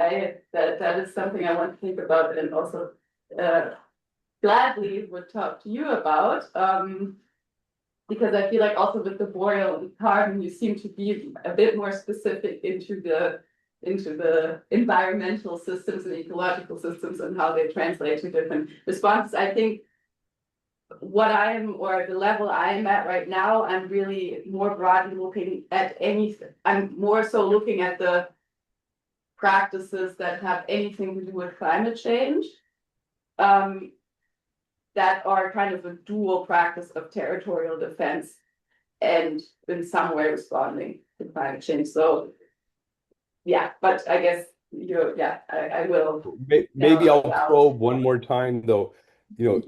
That is something I want to think about and also gladly would talk to you about. Because I feel like also with the boreal and carbon, you seem to be a bit more specific into the environmental systems and ecological systems and how they translate to different responses. I think what I am, or the level I am at right now, I'm really more broadly looking at anything. I'm more so looking at the practices that have anything to do with climate change. That are kind of a dual practice of territorial defense and in some way responding to climate change. So yeah, but I guess I will. Maybe I'll probe one more time though.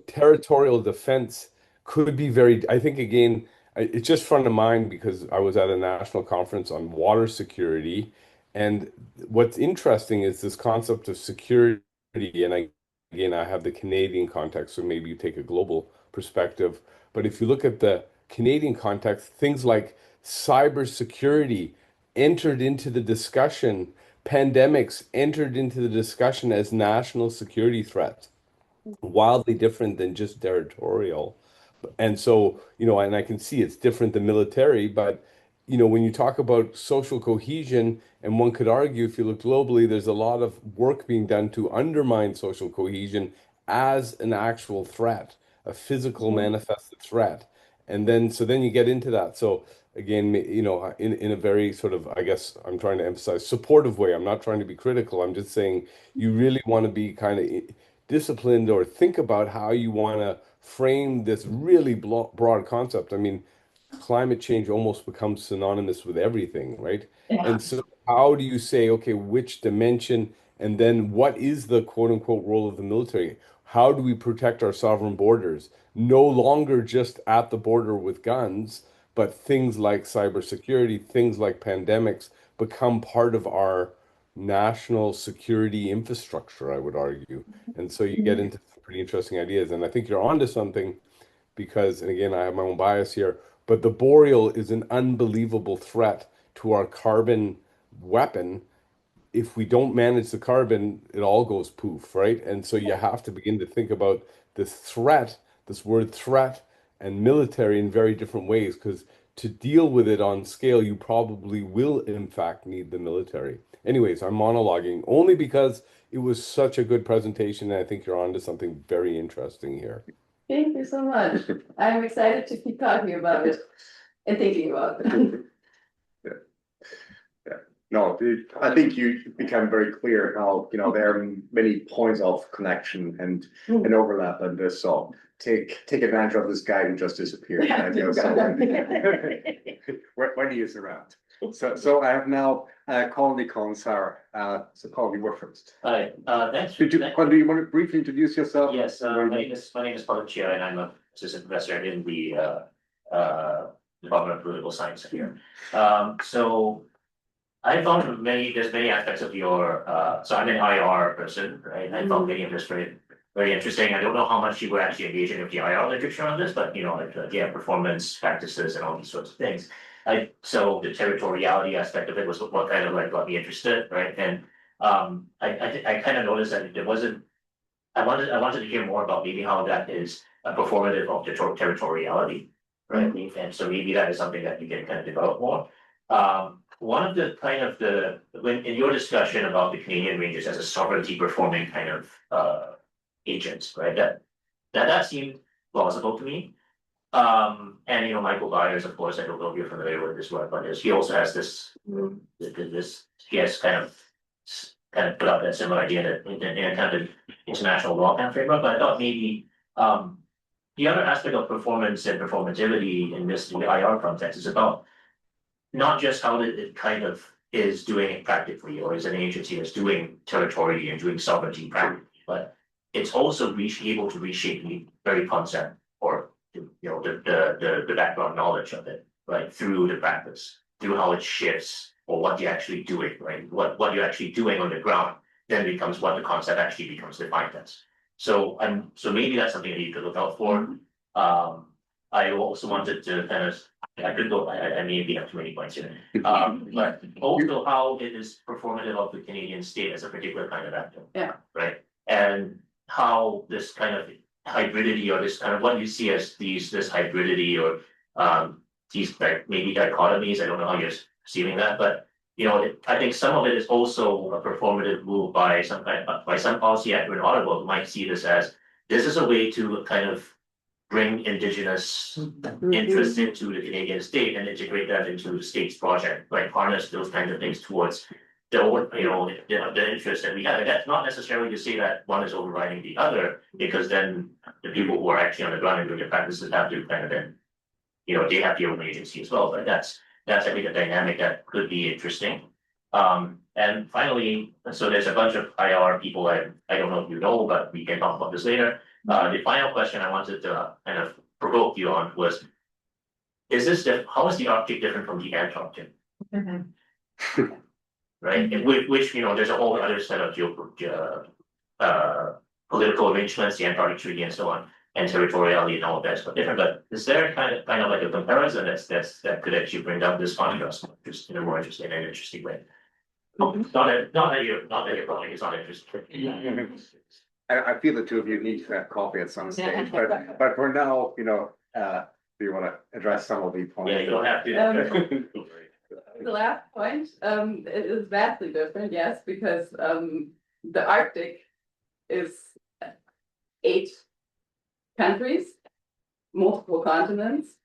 Territorial defense could be I think again, it's just front of mind because I was at a national conference on water security. And what's interesting is this concept of security. And again, I have the Canadian context, so maybe you take a global perspective. But if you look at the Canadian context, things like cybersecurity entered into the discussion, pandemics entered into the discussion as national security threats, wildly different than just territorial. And so, and I can see it's different than military, but when you talk about social cohesion, and one could argue if you look globally, there's a lot of work being done to undermine social cohesion as an actual threat, a physical manifested threat. And then you get into that. So again, in a very sort of, I guess I'm trying to emphasize supportive way. I'm not trying to be critical. I'm just saying you really want to be kind of disciplined or think about how you want to frame this really broad concept. I mean, climate change almost becomes synonymous with everything, right? Yeah. And so how do you say, okay, which dimension, and then what is the quote unquote role of the military? How do we protect our sovereign borders? No longer just at the border with guns, but things like cybersecurity, things like pandemics become part of our national security infrastructure, I would argue. And so you get into some pretty interesting ideas. And I think you're onto something because, and again, I have my own bias here, but the boreal is an unbelievable threat to our carbon weapon. If we don't manage the carbon, it all goes poof, right? And so you have to begin to think about this threat, this word threat, and military in very different ways, because to deal with it on scale, you probably will, in fact, need the military. Anyways, I'm monologuing only because it was such a good presentation, and I think you're onto something very interesting here. Thank you so much. I'm excited to keep talking about it and thinking about it. No, I think you become very clear how, there are many points of connection and overlap in this. So take advantage of this guy who just disappeared. When he is around. So I have now called Nicole and Sarah. So Paul, you were first. Hi, thanks. Do you want to briefly introduce yourself? Yes, my name is Paul Chia, and I'm an assistant professor in the Department of Political Science here. So I found there's many aspects of your, so I'm an IR person, right? I found many of this very interesting. I don't know how much you were actually engaging with the IR literature on this, but performance practices and all these sorts of things. So the territoriality aspect of it was what kind of like got me interested, right? And I kind of noticed that there wasn't. I wanted to hear more about maybe how that is a performative of the territoriality, right? And so maybe that is something that you can kind of develop more. One of the kind of when in your discussion about the Canadian Rangers as a sovereignty performing kind of agents, right? That seemed plausible to me. And Michael Byers, of course, I don't know if you're familiar with this work, but he also has this he has kind of put out that similar idea in a kind of international law kind of framework. But I thought maybe the other aspect of performance and performativity in the IR context is about not just how it kind of is doing it practically, or is an agency that's doing territory and doing sovereignty practically, but it's also able to reshape the very concept or the background knowledge of it, right, through the practice, through how it shifts or what you're actually doing, right? What you're actually doing on the ground then becomes what the concept actually becomes defined as. So maybe that's something that you could look out for. I also wanted to kind of, I could go, I may be up too many points here. But also how it is performative of the Canadian state as a particular kind of actor. Yeah. Right, and how this kind of hybridity or this kind of what you see as this hybridity or these like maybe dichotomies. I don't know how you're perceiving that, but I think some of it is also a performative move by some policy actor in Ottawa who might see this as this is a way to kind of bring Indigenous interests into the Canadian state and integrate that into the state's project, like harness those kinds of things towards the interest that we have. And that's not necessarily to say that one is overriding the other, because then the people who are actually on the ground and doing the practices have to kind of then, they have their own agency as well. But that's I think a dynamic that could be interesting. And finally, so there's a bunch of IR people I don't know if you know, but we can talk about this later. The final question I wanted to kind of provoke you on was, how is the Arctic different from the Antarctic? Right, and which there's a whole other set of political arrangements, the Antarctic Treaty and so on, and territoriality and all of that's different. But is there kind of like a comparison that could actually bring down this contrast just in a more interesting and interesting way? Not that you're probably it's not interesting. I feel the two of you need to have coffee at some stage, but for now, do you want to address some of the points? Yeah, you don't have to. The last point, it is vastly different, yes, because the Arctic is 8 countries, multiple continents,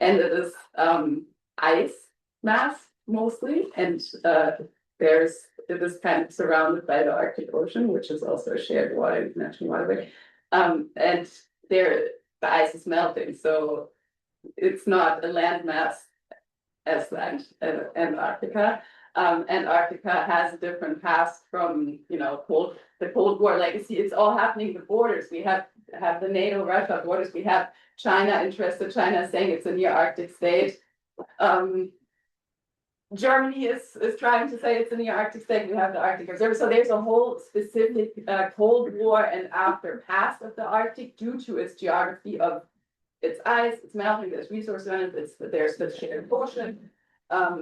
and it is ice mass mostly, and it is kind of surrounded by the Arctic Ocean, which is also a shared water, international waterway, and the ice is melting, so it's not a landmass as land, Antarctica. Antarctica has a different past from the Cold War legacy. It's all happening at the borders. We have the NATO Russia borders. We have China interested. China saying it's a near Arctic state. Germany is trying to say it's a near Arctic state. We have the Arctic Observer. So there's a whole specific Cold War and after past of the Arctic due to its geography of its ice, it's melting, there's resource benefits, there's the shared ocean,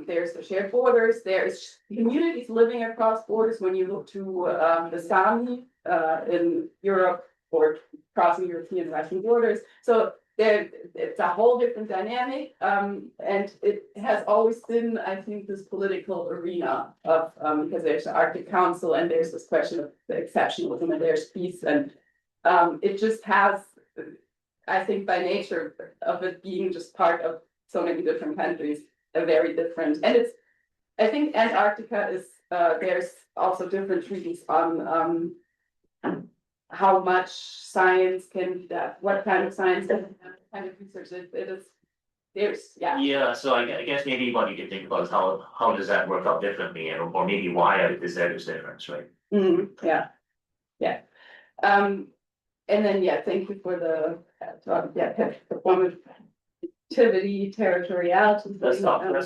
there's the shared borders, there's communities living across borders when you look to the Sami in Europe or crossing European Russian borders. So it's a whole different dynamic, and it has always been, I think, this political arena of because there's the Arctic Council and there's this question of the exceptionalism and there's peace, and it just has, I think, by nature of it being just part of so many different countries, a very different, and it's, I think Antarctica is, there's also different treaties on how much science can be done, what kind of science, what kind of research it is, Yeah, so I guess maybe what you can think about is how does that work out differently, or maybe why is there this difference, right? Yeah. And then, thank you for the performativity, territoriality. Let's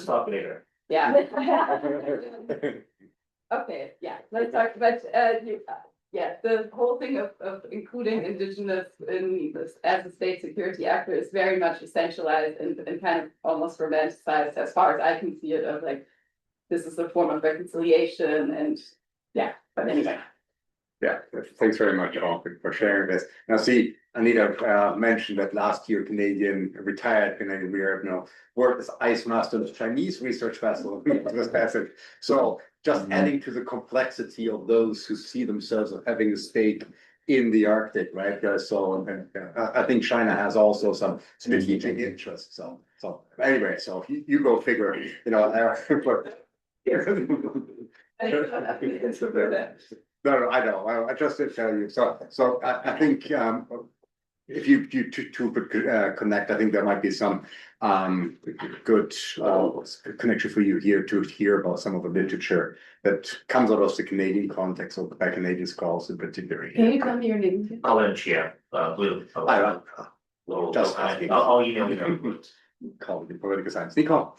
talk later. Yeah. Okay, let's talk, but the whole thing of including Indigenous in this as a state security actor is very much essentialized and kind of almost romanticized as far as I can see it, of like, this is a form of reconciliation, and but anyway. Yeah, thanks very much, all, for sharing this. Now, see, Anita mentioned that last year, retired Canadian, we have worked as ice master of the Chinese research vessel this passage. So just adding to the complexity of those who see themselves as having a stake in the Arctic, right? So I think China has also some strategic interests. So anyway, so you go figure, No, I know. I just did tell you. So I think if you two could connect, I think there might be some good connection for you here to hear about some of the literature that comes out of the Canadian context, or by Canadian scholars in particular. Can you tell me your name? Colin Chia, Blue. Just asking. I'll email you. Call it political science. Nicole.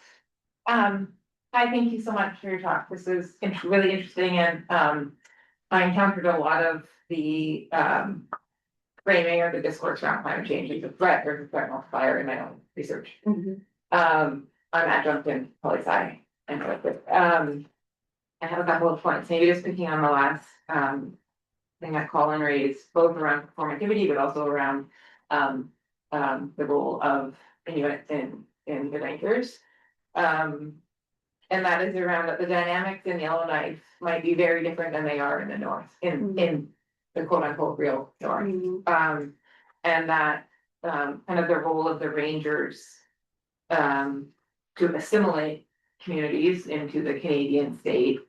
Hi, thank you so much for your talk. This is really interesting, and I encountered a lot of the framing or the discourse around climate change is a threat or a threat multiplier in my own research. Mhm. I'm adjunct in poli-sci and so forth. I have a couple of points, maybe just picking on the last thing that Colin raised, both around performativity, but also around the role of Inuit in the rankers. And that is around that the dynamics in Yellowknife might be very different than they are in the north, in the quote unquote real north. And that kind of the role of the rangers to assimilate communities into the Canadian state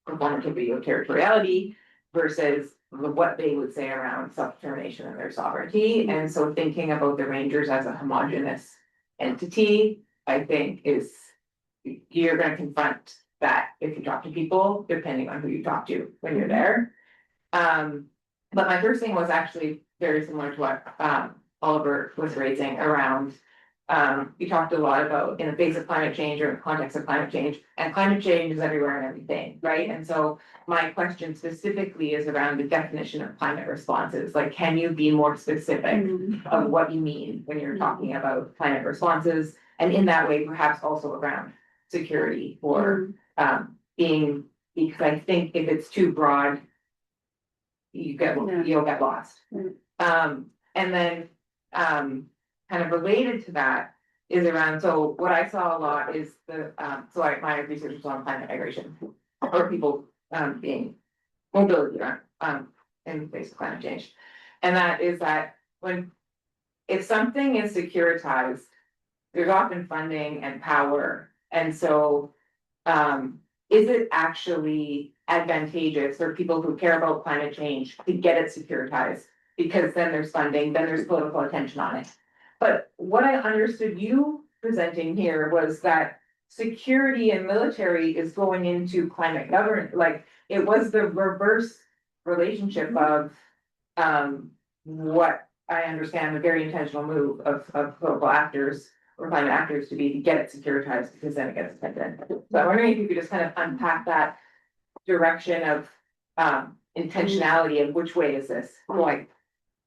performativity of territoriality versus what they would say around self-determination and their sovereignty. And so thinking about the rangers as a homogenous entity, I think is you're going to confront that if you talk to people, depending on who you talk to when you're there. But my first thing was actually very similar to what Oliver was raising around. We talked a lot about in the face of climate change or in the context of climate change, and climate change is everywhere and everything, right? And so my question specifically is around the definition of climate responses. Like, can you be more specific of what you mean when you're talking about climate responses? And in that way, perhaps also around security or being, because I think if it's too broad, you'll get lost. And then kind of related to that is around, so what I saw a lot is my research was on climate migration or people being mobility in the face of climate change. And that is that if something is securitized, there's often funding and power. And so is it actually advantageous for people who care about climate change to get it securitized? Because then there's funding, then there's political attention on it. But what I understood you presenting here was that security and military is going into climate governance. Like it was the reverse relationship of what I understand the very intentional move of political actors or climate actors to be to get it securitized because then it gets attended. So I'm wondering if you could just kind of unpack that direction of intentionality of which way is this going.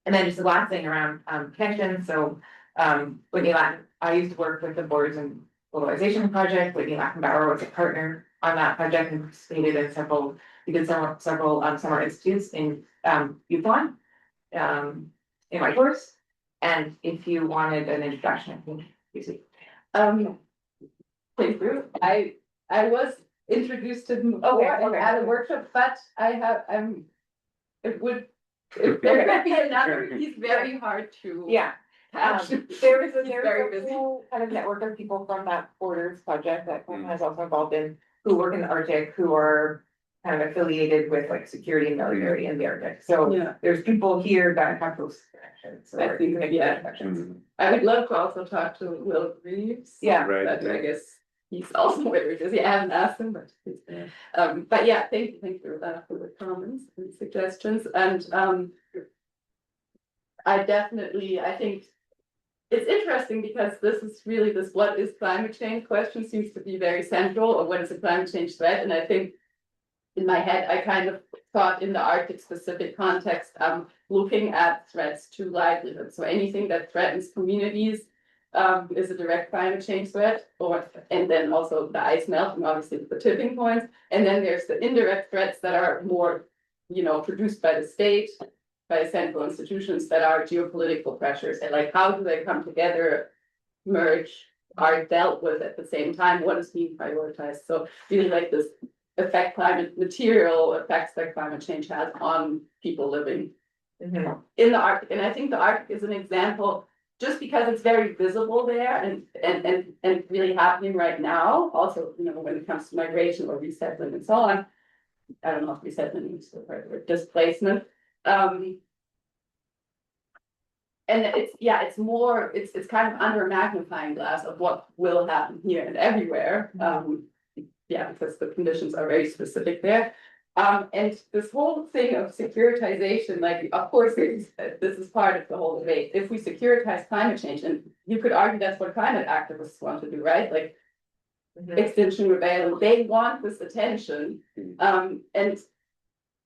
And then just the last thing around connections. So Whitney Latin, I used to work with the Borders and Globalization Project. Whitney Lackenbauer was a partner on that project and participated in several summer institutes in Yukon in my course. And if you wanted an introduction, I think you see. Thank you. I was introduced to before at a workshop, but if there could be another, he's very hard to. Yeah. catch. There was He's very busy. whole kind of network of people from that Borders project that Colin is also involved in, who work in the Arctic, who are kind of affiliated with like security and military in the Arctic. So Yeah. there's people here that have those connections. So I think, yeah. connections. I would love to also talk to Will Reeves. Yeah. Right. But I guess he's also very busy. I haven't asked him, but but yeah, thank you for that, for the comments and suggestions. And I think it's interesting because this is really this what is climate change question seems to be very central, or what is a climate change threat. And I think in my head, I kind of thought in the Arctic specific context, looking at threats to livelihood. So anything that threatens communities is a direct climate change threat, and then also the ice melting, obviously the tipping points. And then there's the indirect threats that are more, produced by the state, by central institutions, that are geopolitical pressures, and like how do they come together, merge, are dealt with at the same time, what is being prioritized. So really like this material effects that climate change has on people living in the Arctic. And I think the Arctic is an example just because it's very visible there and really happening right now. Also, when it comes to migration or resettlement and so on. I don't know if resettlement is the right word, displacement. And it's kind of under a magnifying glass of what will happen here and everywhere. Because the conditions are very specific there. And this whole thing of securitization, like, of course, this is part of the whole debate. If we securitize climate change, and you could argue that's what climate activists want to do, right? Like, Extinction Rebellion, they want this attention. And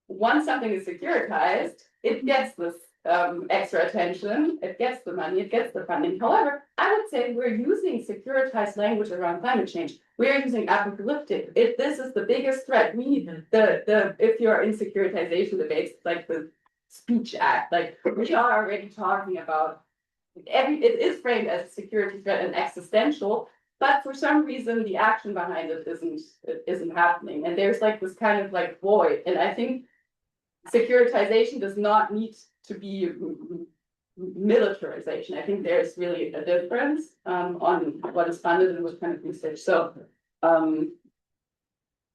once something is securitized, it gets this extra attention, it gets the money, it gets the funding. However, I would say we're using securitized language around climate change. We're using apocalyptic. If this is the biggest threat, we need if you're in securitization debates, like the Speech Act, like we are already talking about it is framed as a security threat and existential, but for some reason the action behind it isn't happening. And there's like this kind of like void. And I think securitization does not need to be militarization. I think there's really a difference on what is funded and what kind of research. So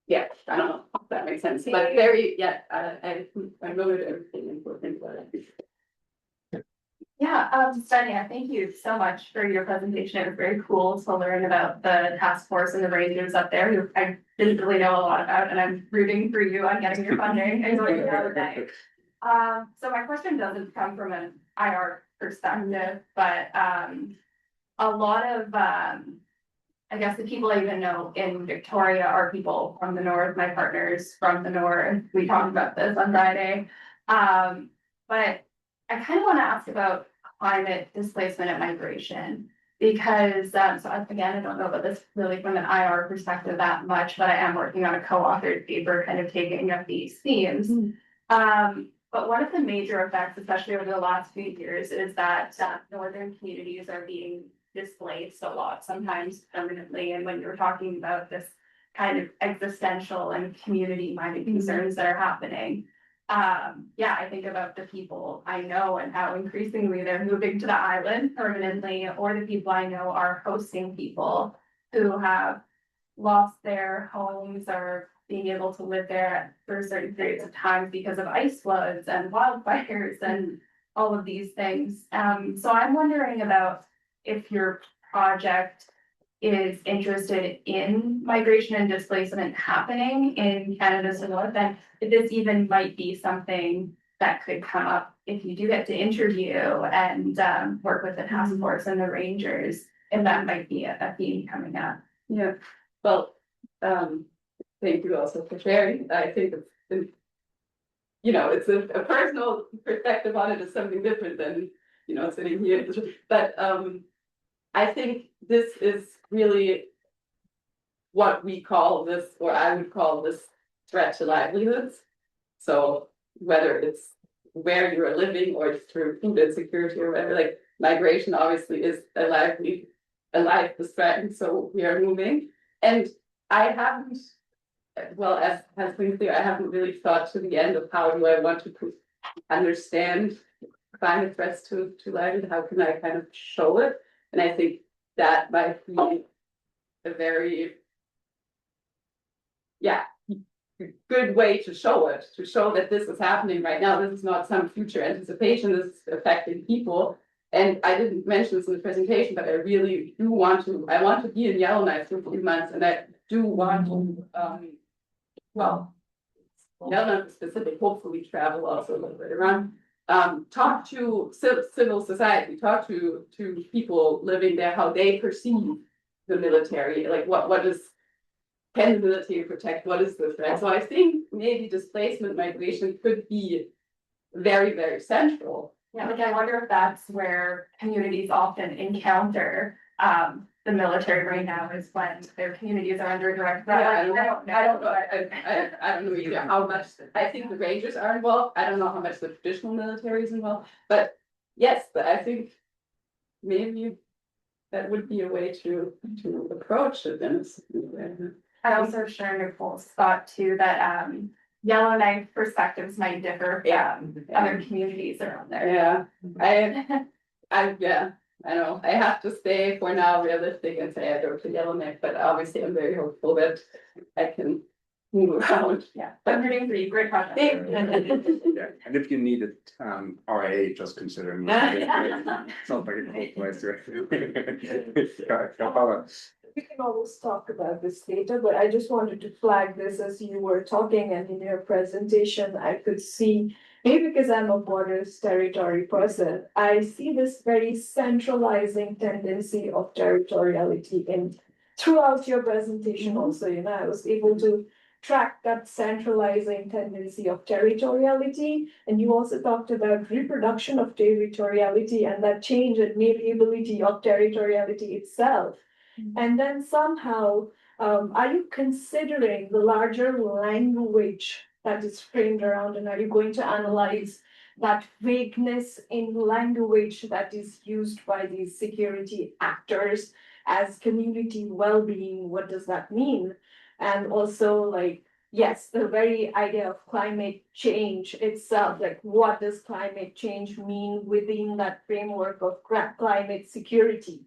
yeah, I don't know if that makes sense, but very, yeah, I noted everything important about it. Yeah, Svenja, thank you so much for your presentation. It was very cool to learn about the task force and the rangers up there, who I didn't really know a lot about, and I'm rooting for you on getting your funding and going the other day. So my question doesn't come from an IR perspective, but a lot of I guess the people I even know in Victoria are people from the north, my partners from the north. We talked about this on Friday. But I kind of want to ask about climate displacement and migration, because so again, I don't know about this really from an IR perspective that much, but I am working on a co-authored paper kind of taking up these themes. But one of the major effects, especially over the last few years, is that northern communities are being displaced a lot, sometimes permanently. And when you're talking about this kind of existential and community-minded concerns that are happening, yeah, I think about the people I know and how increasingly they're moving to the island permanently, or the people I know are hosting people who have lost their homes or being able to live there for certain periods of time because of ice floods and wildfires and all of these things. So I'm wondering about if your project is interested in migration and displacement happening in Canada's north, and if this even might be something that could come up if you do get to interview and work with the task force and the rangers, if that might be a theme coming up. Yeah, well, thank you also for sharing. I think it's, you know, it's a personal perspective on it is something different than, you know, sitting here. But I think this is really what we call this, or I would call this, threat to livelihoods. So whether it's where you're living or it's through food insecurity or whatever, like migration obviously is a life is threatened, so we are moving. And I haven't, well, as has been clear, I haven't really thought to the end of how do I want to understand climate threats to livelihood, how can I kind of show it? And I think that might be a very, yeah, good way to show it, to show that this is happening right now. This is not some future anticipation, this is affecting people. And I didn't mention this in the presentation, but I really do want to, I want to be in Yellowknife for a few months, and I do want to, well, Yellowknife specific, hopefully travel also a little bit around. Talk to civil society, talk to people living there, how they perceive the military, like what is, can the military protect, what is the threat? So I think maybe displacement migration could be very, very central. Yeah, like I wonder if that's where communities often encounter the military right now, is when their communities are under direct threat. I don't know either how much, I think the Rangers are involved. I don't know how much the traditional military is involved, but yes, but I think maybe that would be a way to approach it. And I also share Nicole's thought too, that Yellowknife perspectives might differ from other communities around there. Yeah, I know. I have to stay for now realistic and say I go to Yellowknife, but obviously I'm very hopeful that I can move around. Yeah, I'm rooting for you. Great project. Yeah, and if you need it, RA, just consider me. It's not very cool place to. We can always talk about this later, but I just wanted to flag this as you were talking, and in your presentation, I could see, maybe because I'm a borders territory person, I see this very centralizing tendency of territoriality in throughout your presentation also, you know, I was able to track that centralizing tendency of territoriality. And you also talked about reproduction of territoriality and that change and variability of territoriality itself. And then somehow, are you considering the larger language that is framed around, and are you going to analyze that vagueness in language that is used by these security actors as community well-being? What does that mean? And also, like, yes, the very idea of climate change itself, like what does climate change mean within that framework of climate security?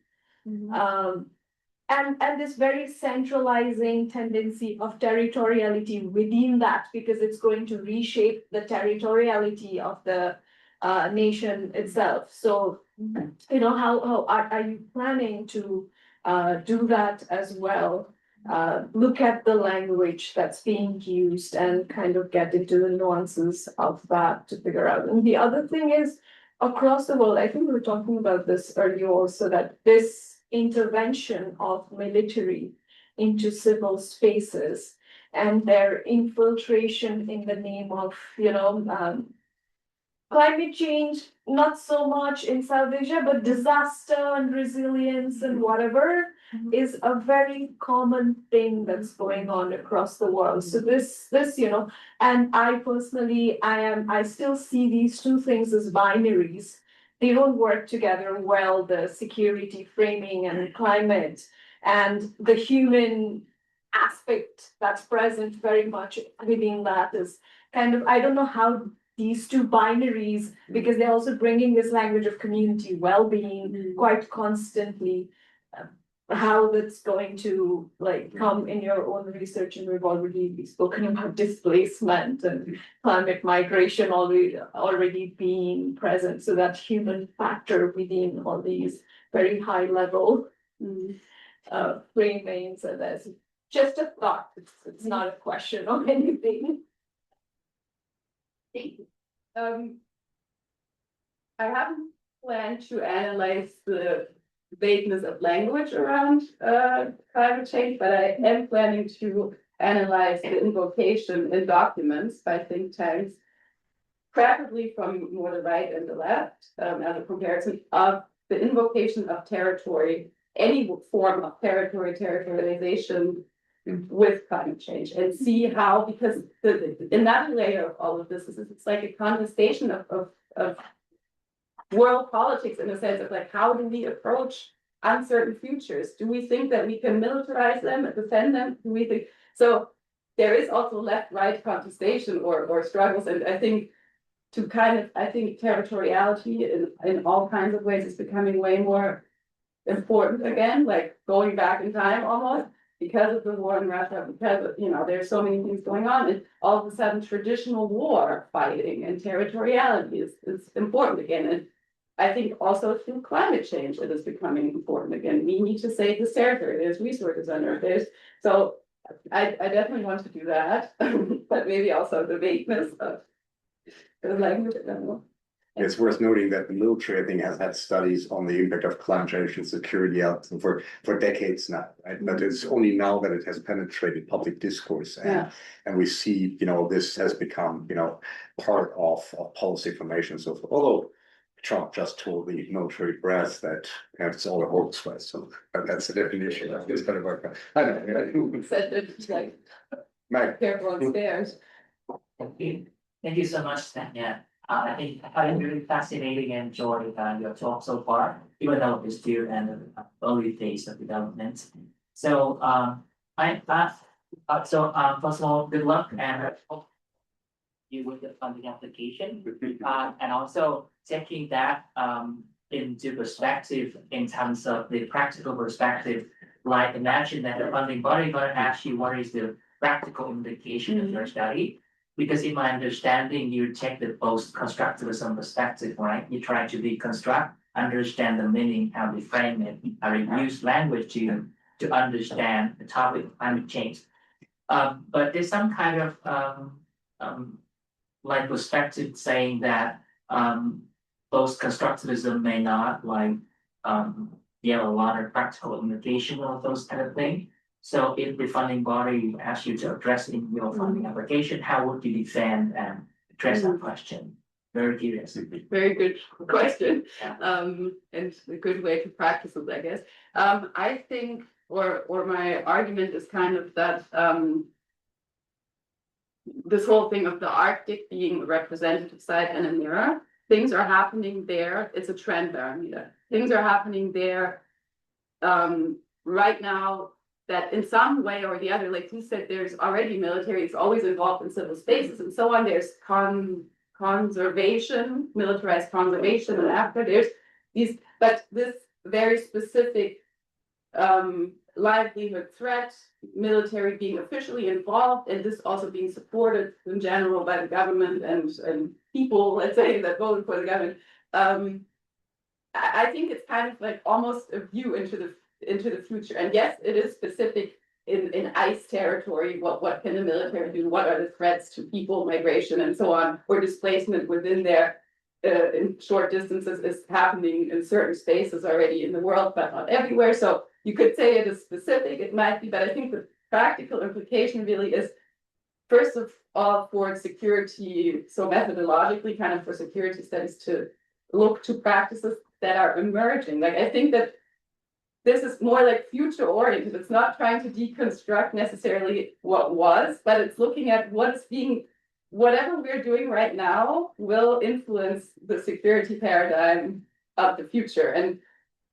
And this very centralizing tendency of territoriality within that, because it's going to reshape the territoriality of the nation itself. So, you know, how are you planning to do that as well? Look at the language that's being used and kind of get into the nuances of that to figure out. And the other thing is, across the world, I think we were talking about this earlier also, that this intervention of military into civil spaces and their infiltration in the name of, you know, climate change, not so much in South Asia, but disaster and resilience and whatever is a very common thing that's going on across the world. So this, you know, and I personally, I still see these two things as binaries. They don't work together well, the security framing and climate and the human aspect that's present very much within that is kind of, I don't know how these two binaries, because they're also bringing this language of community well-being quite constantly, how that's going to like come in your own research. And we've already spoken about displacement and climate migration already being present. So that human factor within all these very high level framings, and that's just a thought. It's not a question or anything. I haven't planned to analyze the vagueness of language around climate change, but I am planning to analyze the invocation in documents by think tanks, preferably from more the right and the left, as a comparison of the invocation of territory, any form of territory, territorialization with climate change, and see how, because another layer of all of this is it's like a contestation of world politics, in the sense of like, how do we approach uncertain futures? Do we think that we can militarize them and defend them? Do we think so? There is also left-right contestation or struggles, and I think territoriality in all kinds of ways is becoming way more important again, like going back in time almost, because of the war in Russia, because of, you know, there's so many things going on, and all of a sudden traditional war fighting and territoriality is important again. And I think also through climate change, it is becoming important again. We need to save this territory. There's resources under it. So I definitely want to do that, but maybe also the vagueness of the language. I don't know. It's worth noting that the military, I think, has had studies on the impact of climate change and security for decades now, right? But it's only now that it has penetrated public discourse, and we see, you know, this has become, you know, part of policy formation. So although Trump just told the military brass that, you know, it's all a hoax, right? So that's a definition. It's better work. I don't know. Said it's like careful on stairs. Thank you so much, Svenja. I think I find it really fascinating and enjoyed your talk so far, even though it's still in the early phase of development. So first of all, good luck and hope you with the funding application, and also taking that into perspective in terms of the practical perspective. Like imagine that the funding body going to ask you what is the practical implication of your study. Because in my understanding, you take the post-constructivism perspective, right? You try to deconstruct, understand the meaning, how they frame it, how they use language to understand the topic of climate change. But there's some kind of like perspective saying that post-constructivism may not like have a lot of practical implication of those kind of things. So if the funding body asks you to address in your funding application, how would you defend and address that question? Very curious. Very good question. Yeah. And a good way to practice it, I guess. I think, or my argument is kind of that this whole thing of the Arctic being a representative site and a mirror, things are happening there. It's a trend barometer. Things are happening there right now that in some way or the other, like you said, there's already military, it's always involved in civil spaces and so on. There's conservation, militarized conservation, and after there's these, but this very specific livelihood threat, military being officially involved, and this also being supported in general by the government and people, let's say, that voted for the government. I think it's kind of like almost a view into the future. And yes, it is specific in ice territory. What can the military do? What are the threats to people, migration, and so on, or displacement within there in short distances is happening in certain spaces already in the world, but not everywhere. So you could say it is specific, it might be, but I think the practical implication really is, first of all, for security, so methodologically, kind of for security studies to look to practices that are emerging. Like, I think that this is more like future oriented. It's not trying to deconstruct necessarily what was, but it's looking at what's being, whatever we're doing right now will influence the security paradigm of the future. And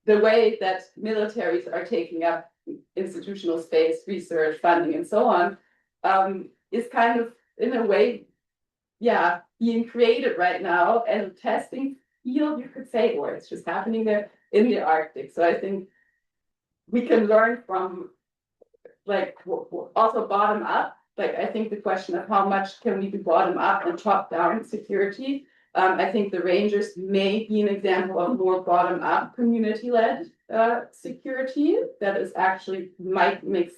the way that militaries are taking up institutional space, research, funding, and so on, is kind of, in a way, yeah, being created right now and testing field, you could say, or it's just happening there in the Arctic. So I think we can learn from, like, also bottom up. Like, I think the question of how much can we do bottom up and top down security. I think the Rangers may be an example of more bottom up community-led security that is actually might make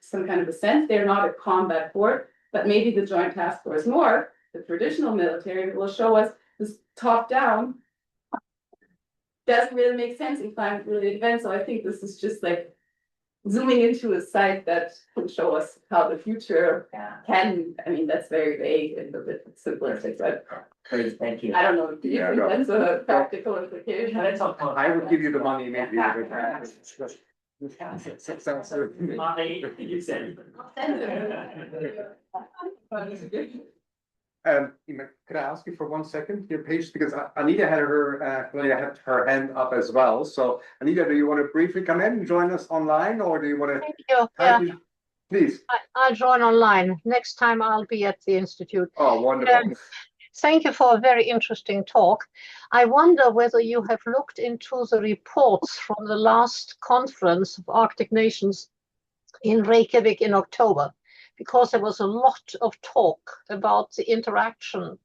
some kind of a sense. They're not a combat force, but maybe the Joint Task Force more, the traditional military, will show us this top down doesn't really make sense in climate related events. So I think this is just like zooming into a site that can show us how the future can, I mean, that's very vague and a bit simplistic, but Great, thank you. I don't know, do you think that's a practical implication? I would give you the money maybe. You said. Could I ask you for 1 second, your page, because Anita had her hand up as well. So Anita, do you want to briefly come in and join us online, or do you want to? Thank you. Yeah. Please. I'll join online. Next time I'll be at the Institute. Oh, wonderful. Thank you for a very interesting talk. I wonder whether you have looked into the reports from the last conference of Arctic nations in Reykjavik in October, because there was a lot of talk about the interaction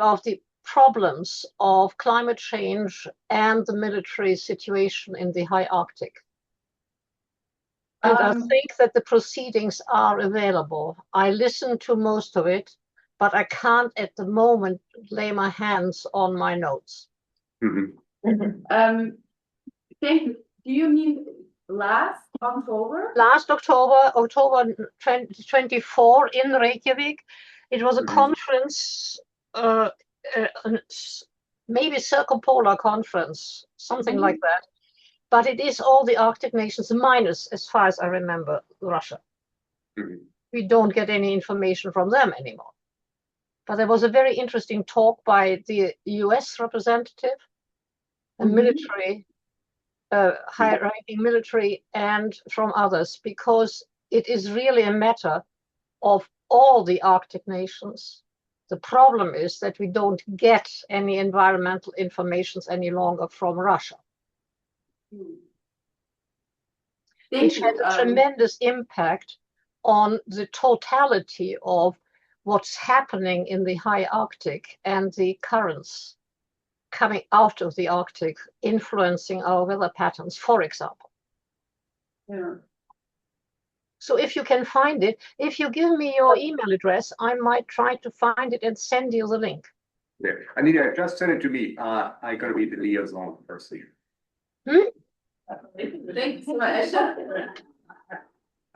of the problems of climate change and the military situation in the high Arctic. And I think that the proceedings are available. I listened to most of it, but I can't at the moment lay my hands on my notes. Do you mean last October? Last October 24 in Reykjavik. It was a conference, maybe circumpolar conference, something like that. But it is all the Arctic nations, minus, as far as I remember, Russia. We don't get any information from them anymore. But there was a very interesting talk by the US representative, a military, high-ranking military, and from others, because it is really a matter of all the Arctic nations. The problem is that we don't get any environmental information any longer from Russia. Which has a tremendous impact on the totality of what's happening in the high Arctic and the currents coming out of the Arctic influencing our weather patterns, for example. Yeah. So if you can find it, if you give me your email address, I might try to find it and send you the link. Yeah, Anita, just send it to me. I gotta be the liaison person. Thanks so much.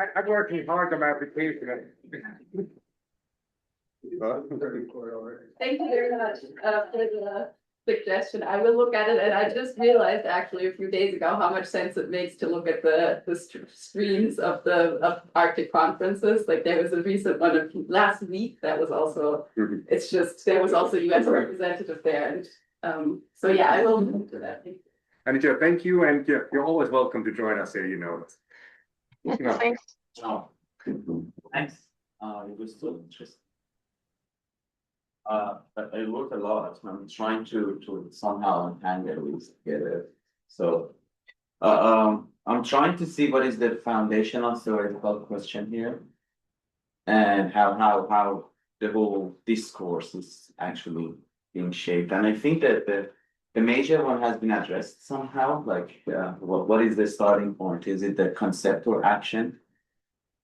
I'm working hard on my application. Thank you very much for the suggestion. I will look at it, and I just realized actually a few days ago how much sense it makes to look at the streams of Arctic conferences. Like there was a recent one of last week that was also. It's just there was also U.S. representative there, and so yeah, I will look into that. Anita, thank you, and you're always welcome to join us here. You know. Thanks. Oh, thanks. It was so interesting. But I work a lot. I'm trying to somehow untangle these together. So, I'm trying to see what is the foundational theoretical question here, and how the whole discourse is actually being shaped. And I think that the major one has been addressed somehow. Like, what is the starting point? Is it the concept or action,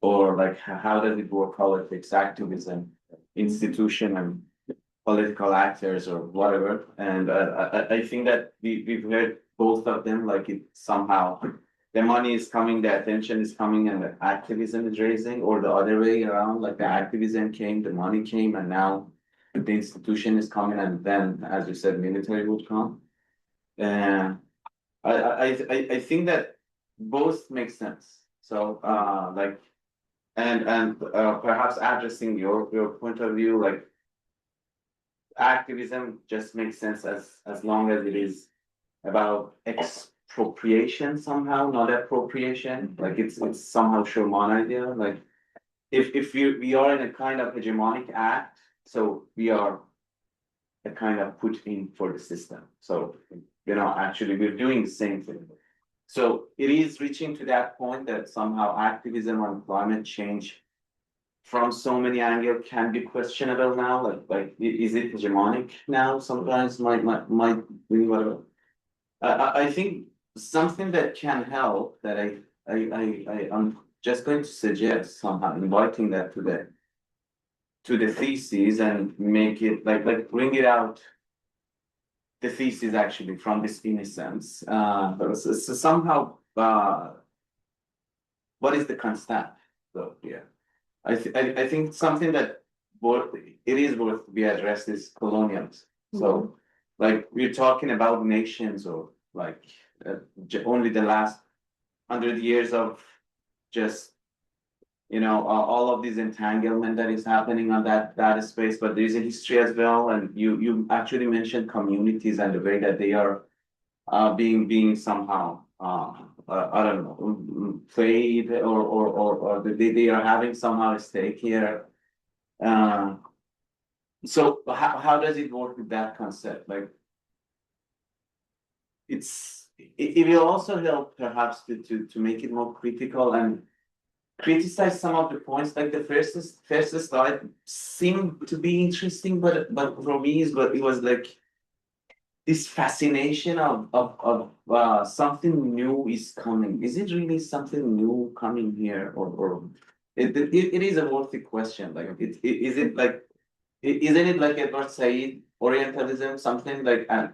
or like how does it work? Politics, activism, institution, and political actors or whatever. And I think that we've heard both of them, like it somehow the money is coming, the attention is coming, and the activism is raising, or the other way around, like the activism came, the money came, and now the institution is coming, and then, as you said, military would come. And I think that both make sense. So like and perhaps addressing your point of view, like activism just makes sense as long as it is about expropriation somehow, not appropriation. Like it's somehow Schumann idea. Like if we are in a kind of hegemonic act, so we are a kind of put in for the system. So actually we're doing the same thing. So it is reaching to that point that somehow activism on climate change from so many angles can be questionable now. Like is it hegemonic now? Sometimes might be whatever. I think something that can help that I'm just going to suggest somehow inviting that to the thesis and make it like bring it out. The thesis actually from this innocence. So somehow what is the constant? So yeah. I think something that it is worth to be addressed is colonialism. So, like we're talking about nations, or like only the last 100 years of just all of this entanglement that is happening on that space. But there is a history as well, and you actually mentioned communities and the way that they are being somehow I don't know, played or they are having somehow a stake here. So how does it work with that concept? Like it will also help perhaps to make it more critical and criticize some of the points. Like the first slide seemed to be interesting, but for me it was like this fascination of something new is coming. Is it really something new coming here, or it is a worthy question? Like is it like isn't it like Edward Said Orientalism, something like an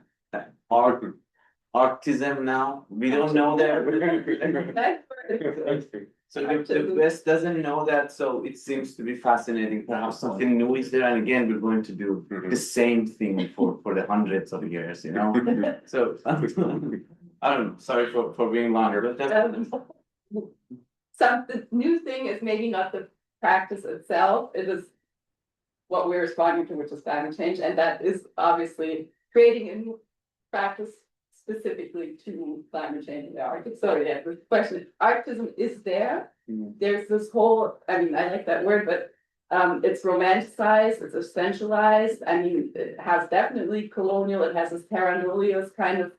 artism now? We don't know that. So the West doesn't know that, so it seems to be fascinating. Perhaps something new is there, and again, we're going to do the same thing for the hundreds of years, So I don't know. Sorry for being longer, but the new thing is maybe not the practice itself. It is what we're responding to, which is climate change, and that is obviously creating a new practice specifically to climate change in the Arctic. So yeah, the question is, Arctism is there. There's this whole, I mean, I like that word, but it's romanticized, it's essentialized. I mean, it has definitely colonial, it has this terra nullius kind of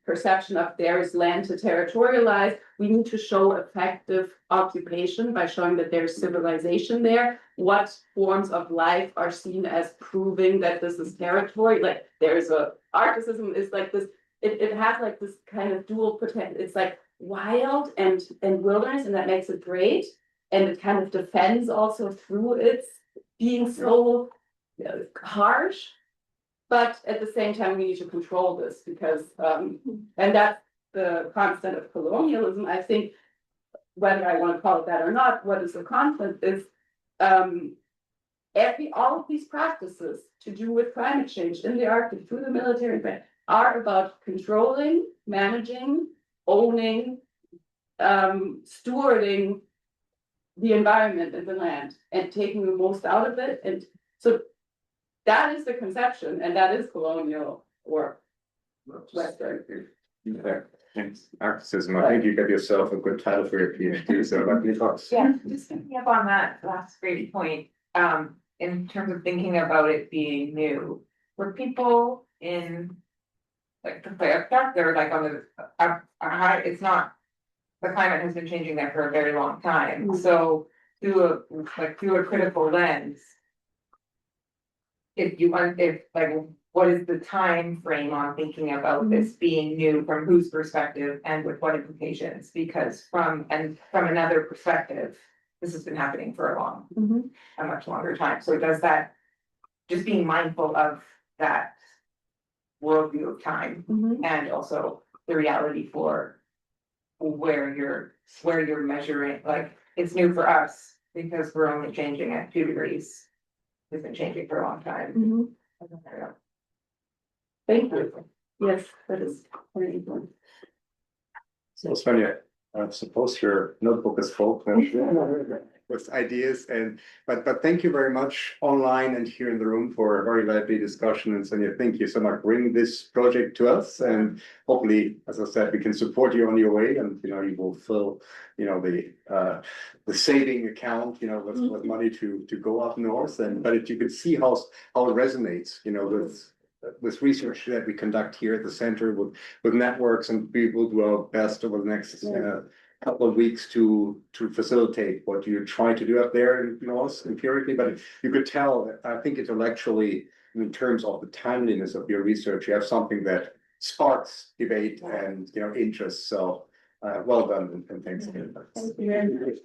perception of there is land to territorialize. We need to show effective occupation by showing that there's civilization there. What forms of life are seen as proving that this is territory? Like there's Arcticism is like this. It has like this kind of dual potential. It's like wild and wilderness, and that makes it great. And it kind of defends also through its being so harsh. But at the same time, we need to control this because, and that's the constant of colonialism. I think whether I want to call it that or not, what is the conflict is all of these practices to do with climate change in the Arctic through the military are about controlling, managing, owning, stewarding the environment and the land and taking the most out of it. And so that is the conception, and that is colonial or Western. Thanks. Arcticism. I think you got yourself a good title for your PhD. So, about any thoughts? Yeah, just picking up on that last great point, in terms of thinking about it being new, were people in like the Fairfax, they're like on the high, it's not, the climate has been changing there for a very long time. So through a critical lens, if what is the time frame on thinking about this being new, from whose perspective and with what implications? Because from another perspective, this has been happening for a much longer time. So does that, just being mindful of that worldview of time and also the reality for where you're measuring, like it's new for us because we're only changing at 2 degrees. It's been changing for a long time. Thank you. Yes, that is very important. So Svenja, I suppose your notebook is full with ideas, but thank you very much online and here in the room for a very lively discussion. And Svenja, thank you so much for bringing this project to us, and hopefully, as I said, we can support you on your way, and you will fill the saving account with money to go up north, but you can see how it resonates with research that we conduct here at the center with networks, and we will do our best over the next couple of weeks to facilitate what you try to do up there empirically. But you could tell, I think intellectually, in terms of the timeliness of your research, you have something that sparks debate and interest. So well done, and thanks again. Thank you very much.